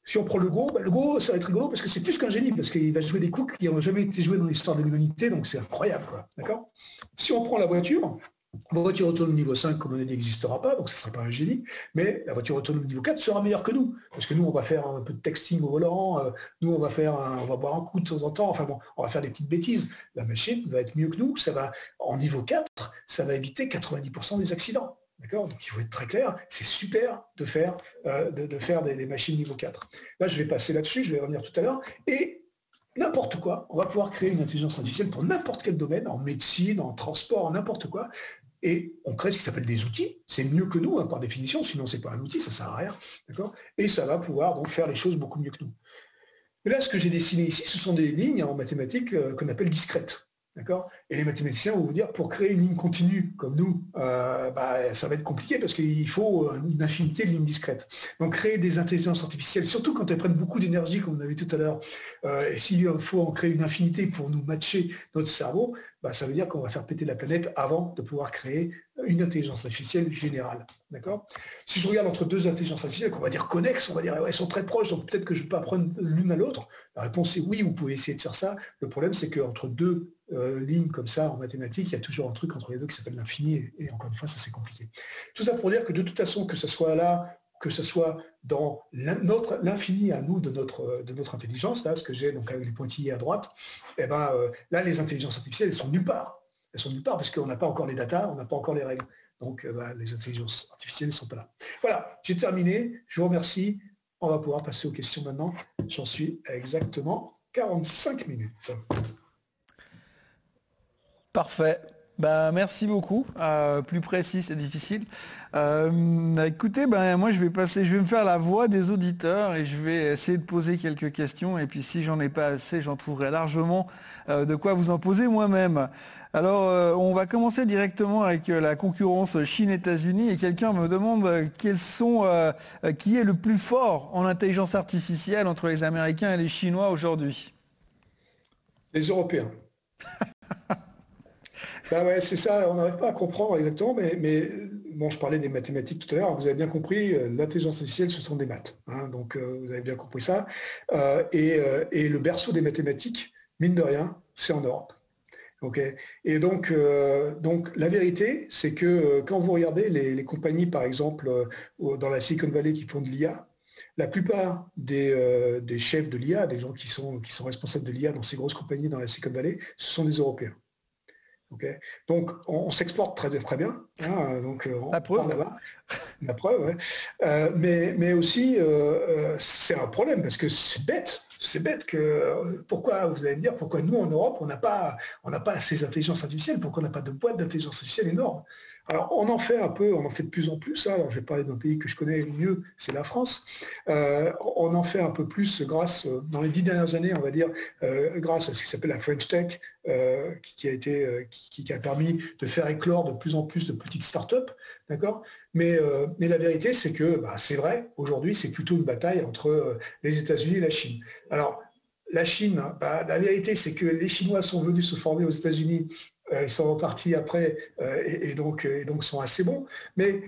Si on prend le Go, ça va être rigolo parce que c'est plus qu'un génie, parce qu'il va jouer des coups qui n'ont jamais été joués dans l'histoire de l'humanité, donc c'est incroyable, quoi, d'accord? Si on prend la voiture autonome niveau 5, comme on a dit, n'existera pas, donc ce ne sera pas un génie, mais la voiture autonome niveau 4 sera meilleure que nous, parce que nous, on va faire un peu de texting au volant, nous, on va boire un coup de temps en temps, enfin bon, on va faire des petites bêtises. La machine va être mieux que nous, ça va, en niveau 4, ça va éviter 90% des accidents. D'accord? Donc il faut être très clair, c'est super de faire, des machines niveau 4. Là, je vais passer là-dessus, je vais revenir tout à l'heure, et n'importe quoi, on va pouvoir créer une intelligence artificielle pour n'importe quel domaine, en médecine, en transport, en n'importe quoi, et on crée ce qui s'appelle des outils. C'est mieux que nous, par définition, sinon c'est pas un outil, ça sert à rien. D'accord? Et ça va pouvoir donc faire les choses beaucoup mieux que nous. Mais là, ce que j'ai dessiné ici, ce sont des lignes en mathématiques qu'on appelle discrètes. D'accord? Et les mathématiciens vont vous dire, pour créer une ligne continue comme nous, ça va être compliqué parce qu'il faut une infinité de lignes discrètes. Donc créer des intelligences artificielles, surtout quand elles prennent beaucoup d'énergie, comme on a vu tout à l'heure, et s'il faut en créer une infinité pour nous matcher notre cerveau, ça veut dire qu'on va faire péter la planète avant de pouvoir créer une intelligence artificielle générale. D'accord? Si je regarde entre deux intelligences artificielles, qu'on va dire connexes, on va dire elles sont très proches, donc peut-être que je peux apprendre l'une à l'autre. La réponse est oui, vous pouvez essayer de faire ça. Le problème, c'est qu'entre deux lignes comme ça en mathématiques, il y a toujours un truc entre les deux qui s'appelle l'infini, et encore une fois, ça c'est compliqué. Tout ça pour dire que de toute façon, que ce soit là, que ce soit dans l'infini à nous de notre intelligence, là, ce que j'ai donc avec les pointillés à droite, là, les intelligences artificielles, elles sont nulle part. Elles sont nulle part parce qu'on n'a pas encore les datas, on n'a pas encore les règles. Donc, les intelligences artificielles ne sont pas là. Voilà, j'ai terminé. Je vous remercie. On va pouvoir passer aux questions maintenant. J'en suis à exactement 45 minutes. Parfait. Merci beaucoup. Plus précis, c'est difficile. Écoutez, moi je vais me faire la voix des auditeurs et je vais essayer de poser quelques questions. Et puis si j'en ai pas assez, j'en trouverai largement de quoi vous en poser moi-même. Alors, on va commencer directement avec la concurrence Chine-États-Unis. Et quelqu'un me demande qui est le plus fort en intelligence artificielle entre les Américains et les Chinois aujourd'hui? Les Européens. Ouais, c'est ça, on n'arrive pas à comprendre exactement, mais bon, je parlais des mathématiques tout à l'heure, vous avez bien compris, l'intelligence artificielle, ce sont des maths, hein, donc vous avez bien compris ça. Et le berceau des mathématiques, mine de rien, c'est en Europe. Okay. Et donc la vérité, c'est que quand vous regardez les compagnies, par exemple, dans la Silicon Valley qui font de l'IA, la plupart des chefs de l'IA, des gens qui sont responsables de l'IA dans ces grosses compagnies dans la Silicon Valley, ce sont des Européens. Okay. Donc, on s'exporte très, très bien. Hein, donc, la preuve là-bas. La preuve, ouais. Mais aussi, c'est un problème parce que c'est bête. C'est bête que, pourquoi, vous allez me dire, pourquoi nous, en Europe, on n'a pas ces intelligences artificielles, pourquoi on n'a pas de boîte d'intelligence artificielle énorme? Alors, on en fait un peu, on en fait de plus en plus. Hein. Alors, je vais parler d'un pays que je connais mieux, c'est la France. On en fait un peu plus grâce, dans les 10 dernières années, on va dire, grâce à ce qui s'appelle la French Tech, qui a permis de faire éclore de plus en plus de petites startups, d'accord? Mais la vérité, c'est que, c'est vrai, aujourd'hui, c'est plutôt une bataille entre les États-Unis et la Chine. Alors, la Chine, la vérité, c'est que les Chinois sont venus se former aux États-Unis, ils sont repartis après et donc sont assez bons. Mais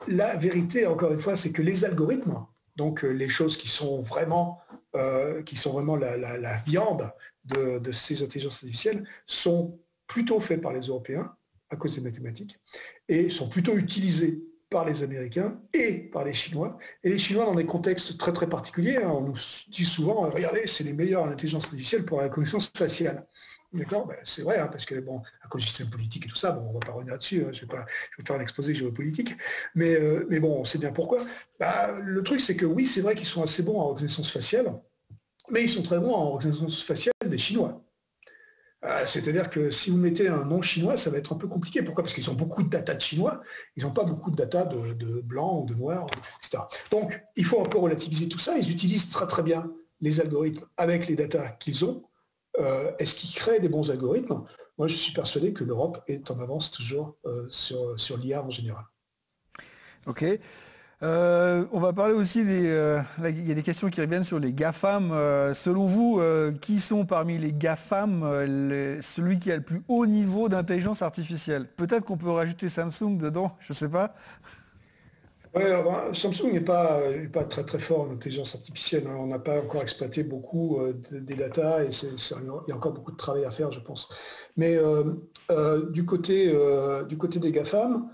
la vérité, encore une fois, c'est que les algorithmes, donc les choses qui sont vraiment la viande de ces intelligences artificielles, sont plutôt faits par les Européens à cause des mathématiques et sont plutôt utilisés par les Américains et par les Chinois. Et les Chinois dans des contextes très très particuliers. Hein, on nous dit souvent, regardez, c'est les meilleurs en intelligence artificielle pour la reconnaissance faciale. D'accord, c'est vrai, hein, parce que bon, à cause du système politique et tout ça, bon, on va pas revenir là-dessus, hein, je vais faire un exposé géopolitique, mais bon, on sait bien pourquoi. Le truc, c'est que oui, c'est vrai qu'ils sont assez bons en reconnaissance faciale, mais ils sont très bons en reconnaissance faciale des Chinois. C'est-à-dire que si vous mettez un nom chinois, ça va être un peu compliqué. Pourquoi? Parce qu'ils ont beaucoup de data de chinois, ils n'ont pas beaucoup de data de blanc ou de noir, etc. Donc, il faut un peu relativiser tout ça. Ils utilisent très très bien les algorithmes avec les datas qu'ils ont. Est-ce qu'ils créent des bons algorithmes? Moi, je suis persuadé que l'Europe est en avance toujours sur l'IA en général. Ok. On va parler aussi là, il y a des questions qui reviennent sur les GAFAM. Selon vous, qui sont parmi les GAFAM celui qui a le plus haut niveau d'intelligence artificielle? Peut-être qu'on peut rajouter Samsung dedans, je ne sais pas. Ouais, Samsung n'est pas très très fort en intelligence artificielle, hein. On n'a pas encore exploité beaucoup des data et il y a encore beaucoup de travail à faire, je pense. Mais du côté des GAFAM,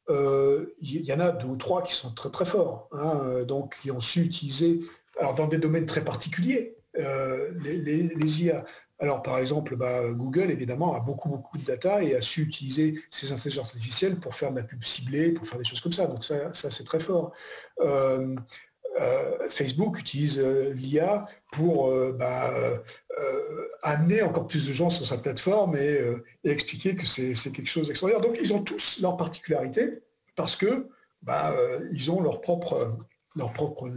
il y en a deux ou trois qui sont très très forts, hein, donc qui ont su utiliser, alors dans des domaines très particuliers, les IA. Alors par exemple, Google évidemment a beaucoup de data et a su utiliser ces intelligences artificielles pour faire de la pub ciblée, pour faire des choses comme ça. Donc ça c'est très fort. Facebook utilise l'IA pour amener encore plus de gens sur sa plateforme et expliquer que c'est quelque chose d'extraordinaire. Donc ils ont tous leurs particularités parce que ils ont leur propre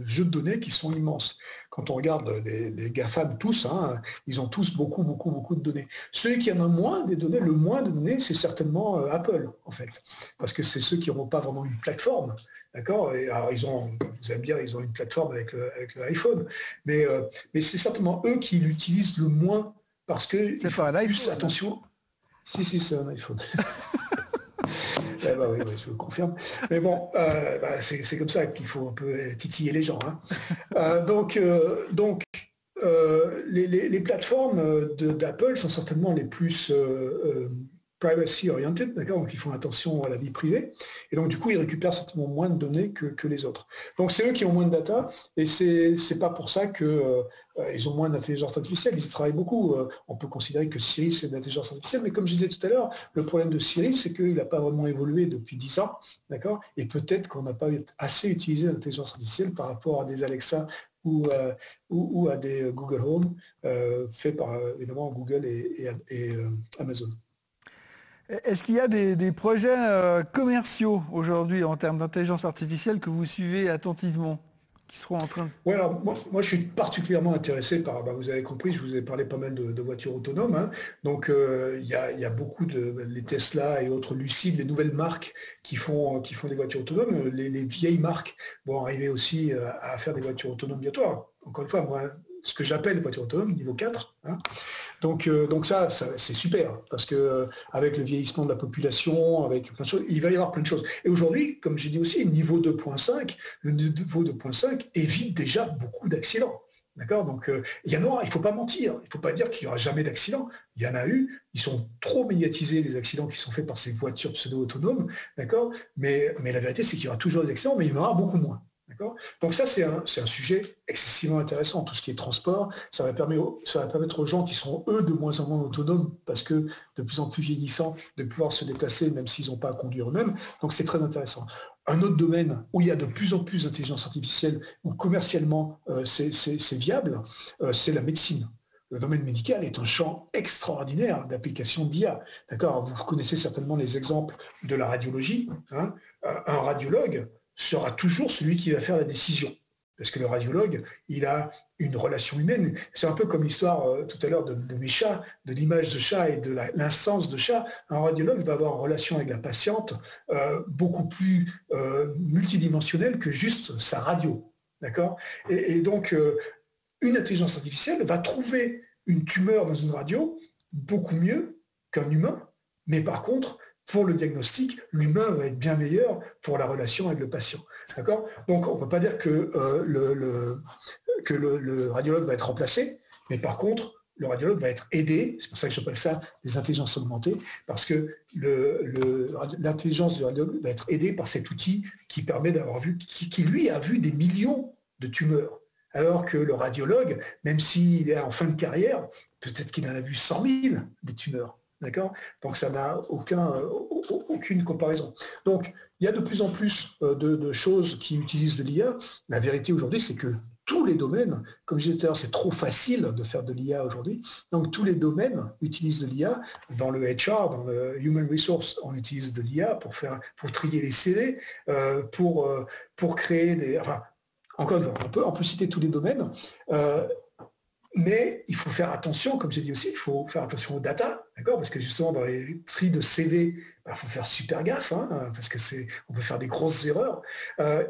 jeux de données qui sont immenses. Quand on regarde les GAFAM tous, hein, ils ont tous beaucoup de données. Ceux qui en ont moins des données, le moins de données, c'est certainement Apple, en fait. Parce que c'est ceux qui n'auront pas vraiment une plateforme. D'accord. Et alors vous allez me dire, ils ont une plateforme avec l'iPhone, mais c'est certainement eux qui l'utilisent le moins parce que c'est pas un iPhone, plus attention. Si, c'est un iPhone. Oui, je le confirme. Mais bon, c'est comme ça qu'il faut un peu titiller les gens, hein. Les plateformes d'Apple sont certainement les plus privacy oriented, d'accord, donc ils font attention à la vie privée, et donc du coup ils récupèrent certainement moins de données que les autres. Donc c'est eux qui ont moins de data, et c'est pas pour ça que ils ont moins d'intelligence artificielle, ils y travaillent beaucoup. On peut considérer que Siri c'est de l'intelligence artificielle, mais comme je disais tout à l'heure, le problème de Siri c'est qu'il n'a pas vraiment évolué depuis 10 ans, d'accord, et peut-être qu'on n'a pas assez utilisé l'intelligence artificielle par rapport à des Alexa ou à des Google Home faits par évidemment Google et Amazon. Est-ce qu'il y a des projets commerciaux aujourd'hui en termes d'intelligence artificielle que vous suivez attentivement, qui seront en train de... Ouais, alors, moi, je suis particulièrement intéressé par, vous avez compris, je vous ai parlé pas mal de voitures autonomes, hein. Donc il y a beaucoup les Tesla et autres Lucid, les nouvelles marques qui font des voitures autonomes. Les vieilles marques vont arriver aussi à faire des voitures autonomes bientôt. Alors, encore une fois, moi, ce que j'appelle voiture autonome, niveau 4, hein. Donc ça c'est super, parce que avec le vieillissement de la population, avec plein de choses, il va y avoir plein de choses. Et aujourd'hui, comme j'ai dit aussi, niveau 2.5, le niveau 2.5 évite déjà beaucoup d'accidents. D'accord. Donc il y en aura, il ne faut pas mentir, il ne faut pas dire qu'il n'y aura jamais d'accidents. Il y en a eu, ils sont trop médiatisés, les accidents qui sont faits par ces voitures pseudo-autonomes, d'accord, mais la vérité c'est qu'il y aura toujours des accidents, mais il y en aura beaucoup moins. Donc ça, c'est un sujet excessivement intéressant. Tout ce qui est transport, ça va permettre aux gens qui sont, eux, de moins en moins autonomes, parce que de plus en plus vieillissants, de pouvoir se déplacer, même s'ils n'ont pas à conduire eux-mêmes. Donc c'est très intéressant. Un autre domaine où il y a de plus en plus d'intelligence artificielle, où commercialement c'est viable, c'est la médecine. Le domaine médical est un champ extraordinaire d'application d'IA. D'accord. Vous connaissez certainement les exemples de la radiologie, hein. Un radiologue sera toujours celui qui va faire la décision. Parce que le radiologue, il a une relation humaine. C'est un peu comme l'histoire tout à l'heure de mes chats, de l'image de chat et de l'instance de chat. Un radiologue va avoir une relation avec la patiente beaucoup plus multidimensionnelle que juste sa radio. D'accord. Et donc, une intelligence artificielle va trouver une tumeur dans une radio beaucoup mieux qu'un humain, mais par contre, pour le diagnostic, l'humain va être bien meilleur pour la relation avec le patient. D'accord. Donc, on ne peut pas dire que le radiologue va être remplacé, mais par contre, le radiologue va être aidé. C'est pour ça que j'appelle ça des intelligences augmentées, parce que l'intelligence du radiologue va être aidée par cet outil qui permet d'avoir vu, qui lui a vu des millions de tumeurs. Alors que le radiologue, même s'il est en fin de carrière, peut-être qu'il en a vu 100 000 des tumeurs. D'accord. Donc ça n'a aucune comparaison. Donc il y a de plus en plus de choses qui utilisent de l'IA. La vérité aujourd'hui, c'est que tous les domaines, comme je disais tout à l'heure, c'est trop facile de faire de l'IA aujourd'hui. Donc tous les domaines utilisent de l'IA. Dans le HR, dans le Human Resource, on utilise de l'IA pour trier les CV, pour créer des... Enfin, encore une fois, on peut citer tous les domaines. Mais il faut faire attention, comme j'ai dit aussi, il faut faire attention aux data, D'accord? Parce que justement, dans les tris de CV, il faut faire super gaffe, hein, parce que on peut faire des grosses erreurs.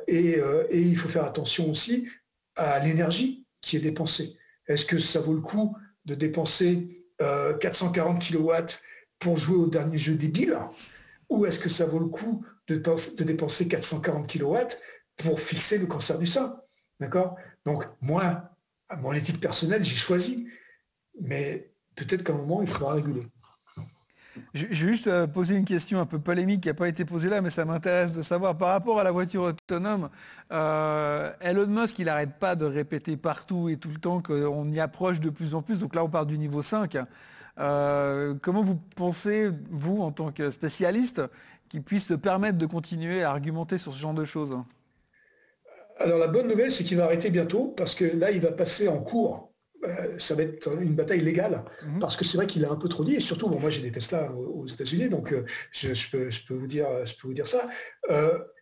Et il faut faire attention aussi à l'énergie qui est dépensée. Est-ce que ça vaut le coup de dépenser 440 kilowatts pour jouer au dernier jeu débile? Ou est-ce que ça vaut le coup de dépenser 440 kilowatts pour fixer le cancer du sein? D'accord? Donc, moi, à mon éthique personnelle, j'ai choisi. Mais peut-être qu'à un moment, il faudra réguler. Je vais juste poser une question un peu polémique qui n'a pas été posée là, mais ça m'intéresse de savoir. Par rapport à la voiture autonome, Elon Musk, il n'arrête pas de répéter partout et tout le temps qu'on y approche de plus en plus. Donc là, on parle du niveau 5. Comment vous pensez, vous, en tant que spécialiste, qu'il puisse se permettre de continuer à argumenter sur ce genre de choses? Alors la bonne nouvelle, c'est qu'il va arrêter bientôt, parce que là, il va passer en cours. Ça va être une bataille légale, parce que c'est vrai qu'il a un peu trop dit, et surtout, bon, moi j'ai des Tesla aux États-Unis, donc je peux vous dire ça.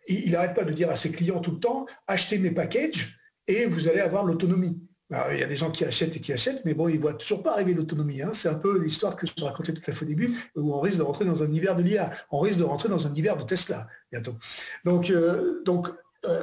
Il n'arrête pas de dire à ses clients tout le temps, achetez mes packages et vous allez avoir l'autonomie. Alors, il y a des gens qui achètent et qui achètent, mais bon, ils ne voient toujours pas arriver l'autonomie. Hein. C'est un peu l'histoire que je racontais tout à fait au début, où on risque de rentrer dans un univers de l'IA, on risque de rentrer dans un univers de Tesla bientôt. Donc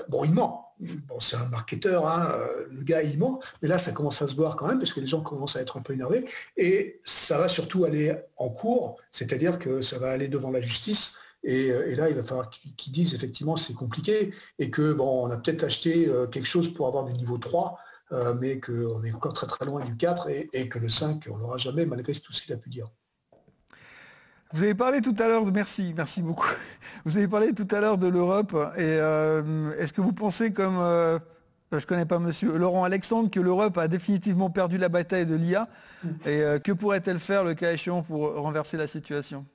bon, il ment. Bon, c'est un marketeur, hein, le gars, il ment. Mais là, ça commence à se voir quand même, parce que les gens commencent à être un peu énervés. Et ça va surtout aller en cours, c'est-à-dire que ça va aller devant la justice. Et là, il va falloir qu'ils disent effectivement c'est compliqué et que bon, on a peut-être acheté quelque chose pour avoir du niveau 3, mais qu'on est encore très très loin du 4 et que le 5, on l'aura jamais, malgré tout ce qu'il a pu dire. Vous avez parlé tout à l'heure, merci beaucoup. Vous avez parlé tout à l'heure de l'Europe et est-ce que vous pensez comme, je ne connais pas monsieur Laurent Alexandre, que l'Europe a définitivement perdu la bataille de l'IA et que pourrait-elle faire le cas échéant pour renverser la situation?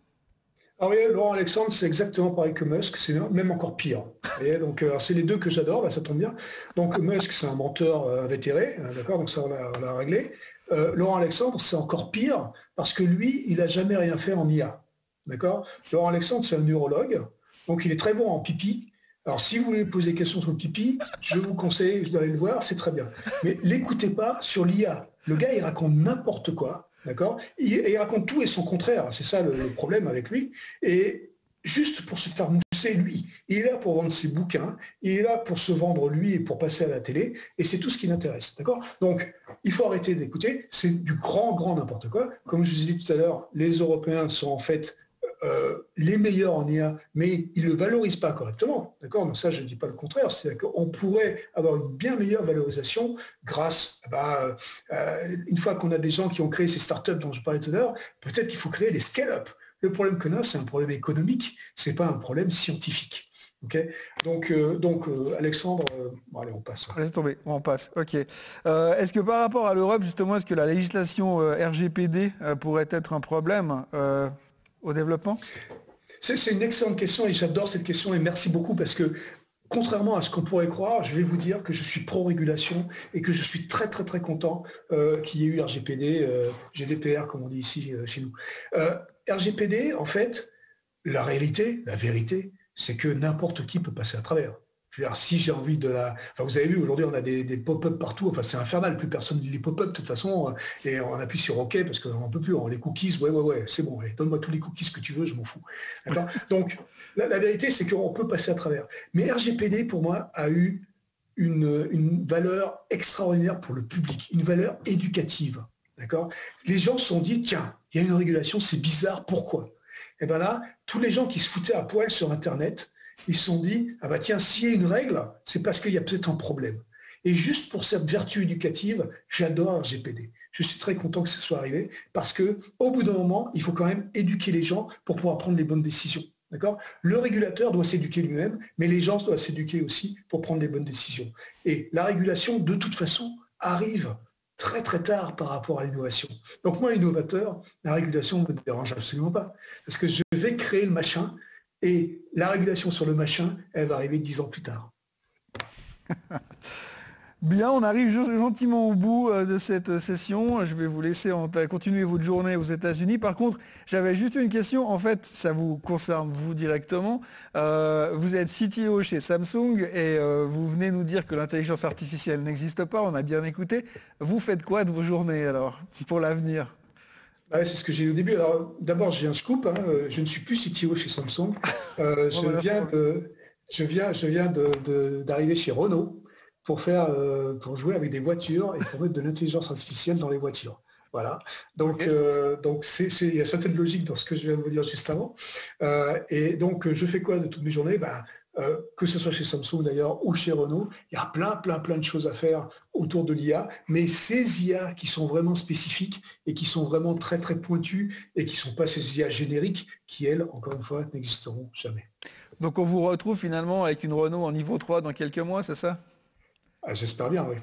Alors, vous voyez, Laurent Alexandre, c'est exactement pareil que Musk, c'est même encore pire. Vous voyez, donc, c'est les deux que j'adore, bah, ça tombe bien. Donc Musk, c'est un menteur invétéré, d'accord, donc ça on l'a réglé. Laurent Alexandre, c'est encore pire parce que lui, il n'a jamais rien fait en IA. D'accord? Laurent Alexandre, c'est un neurologue, donc il est très bon en pipi. Alors, si vous voulez poser des questions sur le pipi, je vous conseille d'aller le voir, c'est très bien. Mais l'écoutez pas sur l'IA. Le gars, il raconte n'importe quoi, d'accord? Il raconte tout et son contraire. C'est ça le problème avec lui. Et juste pour se faire mousser, lui. Il est là pour vendre ses bouquins, il est là pour se vendre lui et pour passer à la télé, et c'est tout ce qui l'intéresse, d'accord? Donc, il faut arrêter d'écouter, c'est du grand n'importe quoi. Comme je vous disais tout à l'heure, les Européens sont en fait les meilleurs en IA, mais ils ne le valorisent pas correctement. D'accord? Donc ça, je ne dis pas le contraire. C'est-à-dire qu'on pourrait avoir une bien meilleure valorisation grâce, une fois qu'on a des gens qui ont créé ces startups dont je parlais tout à l'heure, peut-être qu'il faut créer des scale-up. Le problème qu'on a, c'est un problème économique, ce n'est pas un problème scientifique. Okay, donc Alexandre, bon, allez, on passe. Laisse tomber, on passe. Ok. Est-ce que par rapport à l'Europe, justement, est-ce que la législation RGPD pourrait être un problème au développement? C'est une excellente question et j'adore cette question et merci beaucoup parce que contrairement à ce qu'on pourrait croire, je vais vous dire que je suis pro-régulation et que je suis très content qu'il y ait eu RGPD, GDPR comme on dit ici chez nous. RGPD, en fait, la réalité, la vérité, c'est que n'importe qui peut passer à travers. Je veux dire, si j'ai envie de la... Enfin, vous avez vu, aujourd'hui, on a des pop-up partout. Enfin, c'est infernal. Plus personne ne lit les pop-up, de toute façon. Et on appuie sur OK parce qu'on n'en peut plus. Les cookies, ouais, c'est bon. Allez, donne-moi tous les cookies que tu veux, je m'en fous. D'accord? Donc, la vérité, c'est qu'on peut passer à travers. Mais RGPD, pour moi, a eu une valeur extraordinaire pour le public, une valeur éducative. D'accord? Les gens se sont dit, tiens, il y a une régulation, c'est bizarre, pourquoi? Et bien là, tous les gens qui se foutaient à poil sur Internet, ils se sont dit, ah bah tiens, s'il y a une règle, c'est parce qu'il y a peut-être un problème. Et juste pour cette vertu éducative, j'adore RGPD. Je suis très content que ce soit arrivé parce qu'au bout d'un moment, il faut quand même éduquer les gens pour pouvoir prendre les bonnes décisions. D'accord? Le régulateur doit s'éduquer lui-même, mais les gens doivent s'éduquer aussi pour prendre les bonnes décisions. Et la régulation, de toute façon, arrive très tard par rapport à l'innovation. Donc moi, innovateur, la régulation ne me dérange absolument pas parce que je vais créer le machin. Et la régulation sur le machin, elle va arriver 10 ans plus tard. Bien, on arrive gentiment au bout de cette session. Je vais vous laisser continuer votre journée aux États-Unis. Par contre, j'avais juste une question. En fait, ça vous concerne vous directement. Vous êtes CTO chez Samsung et vous venez nous dire que l'intelligence artificielle n'existe pas. On a bien écouté. Vous faites quoi de vos journées alors pour l'avenir ? Ouais, c'est ce que j'ai eu au début. Alors, d'abord, j'ai un scoop, hein, je ne suis plus CTO chez Samsung. Bon, ben, Je viens d'arriver chez Renault pour jouer avec des voitures et pour mettre de l'intelligence artificielle dans les voitures. Voilà. Donc, ok. il y a certaines logiques dans ce que je viens de vous dire juste avant. Et donc, je fais quoi de toutes mes journées? Que ce soit chez Samsung d'ailleurs ou chez Renault, il y a plein de choses à faire autour de l'IA, mais ces IA qui sont vraiment spécifiques et qui sont vraiment très pointues et qui ne sont pas ces IA génériques qui, elles, encore une fois, n'existeront jamais. Donc on vous retrouve finalement avec une Renault en niveau 3 dans quelques mois, c'est ça? Ah, j'espère bien, oui.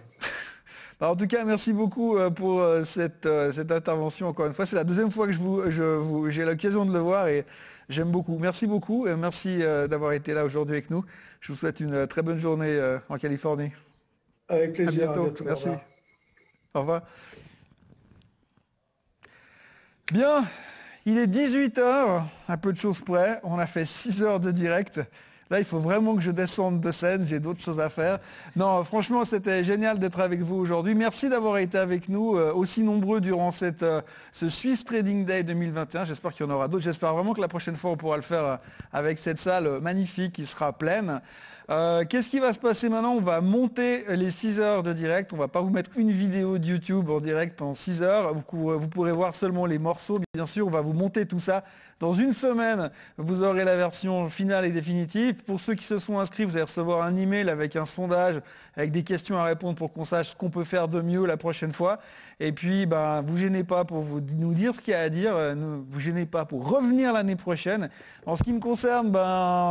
Bah, en tout cas, merci beaucoup pour cette intervention encore une fois. C'est la deuxième fois que j'ai l'occasion de le voir et j'aime beaucoup. Merci beaucoup et merci d'avoir été là aujourd'hui avec nous. Je vous souhaite une très bonne journée en Californie. Avec À plaisir, à bientôt. bientôt, au Merci. revoir. Au revoir. Bien, il est 18 heures, à peu de choses près. On a fait 6 heures de direct. Là, il faut vraiment que je descende de scène. J'ai d'autres choses à faire. Non, franchement, c'était génial d'être avec vous aujourd'hui. Merci d'avoir été avec nous aussi nombreux durant ce Swiss Trading Day 2021. J'espère qu'il y en aura d'autres. J'espère vraiment que la prochaine fois, on pourra le faire avec cette salle magnifique qui sera pleine. Qu'est-ce qui va se passer maintenant? On va monter les 6 heures de direct. On va pas vous mettre une vidéo de YouTube en direct pendant 6 heures. Vous pourrez voir seulement les morceaux. Bien sûr, on va vous monter tout ça. Dans une semaine, vous aurez la version finale et définitive. Pour ceux qui se sont inscrits, vous allez recevoir un email avec un sondage, avec des questions à répondre pour qu'on sache ce qu'on peut faire de mieux la prochaine fois. Et puis, vous gênez pas pour nous dire ce qu'il y a à dire. Ne vous gênez pas pour revenir l'année prochaine. En ce qui me concerne,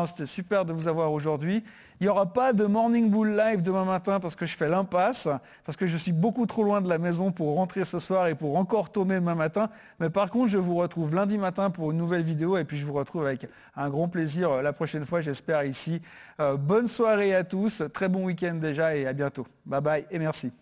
c'était super de vous avoir aujourd'hui. Il n'y aura pas de Morning Bull Live demain matin parce que je fais l'impasse, parce que je suis beaucoup trop loin de la maison pour rentrer ce soir et pour encore tourner demain matin. Mais par contre, je vous retrouve lundi matin pour une nouvelle vidéo et puis je vous retrouve avec un grand plaisir la prochaine fois, j'espère ici. Bonne soirée à tous, très bon week-end déjà et à bientôt. Bye bye et merci.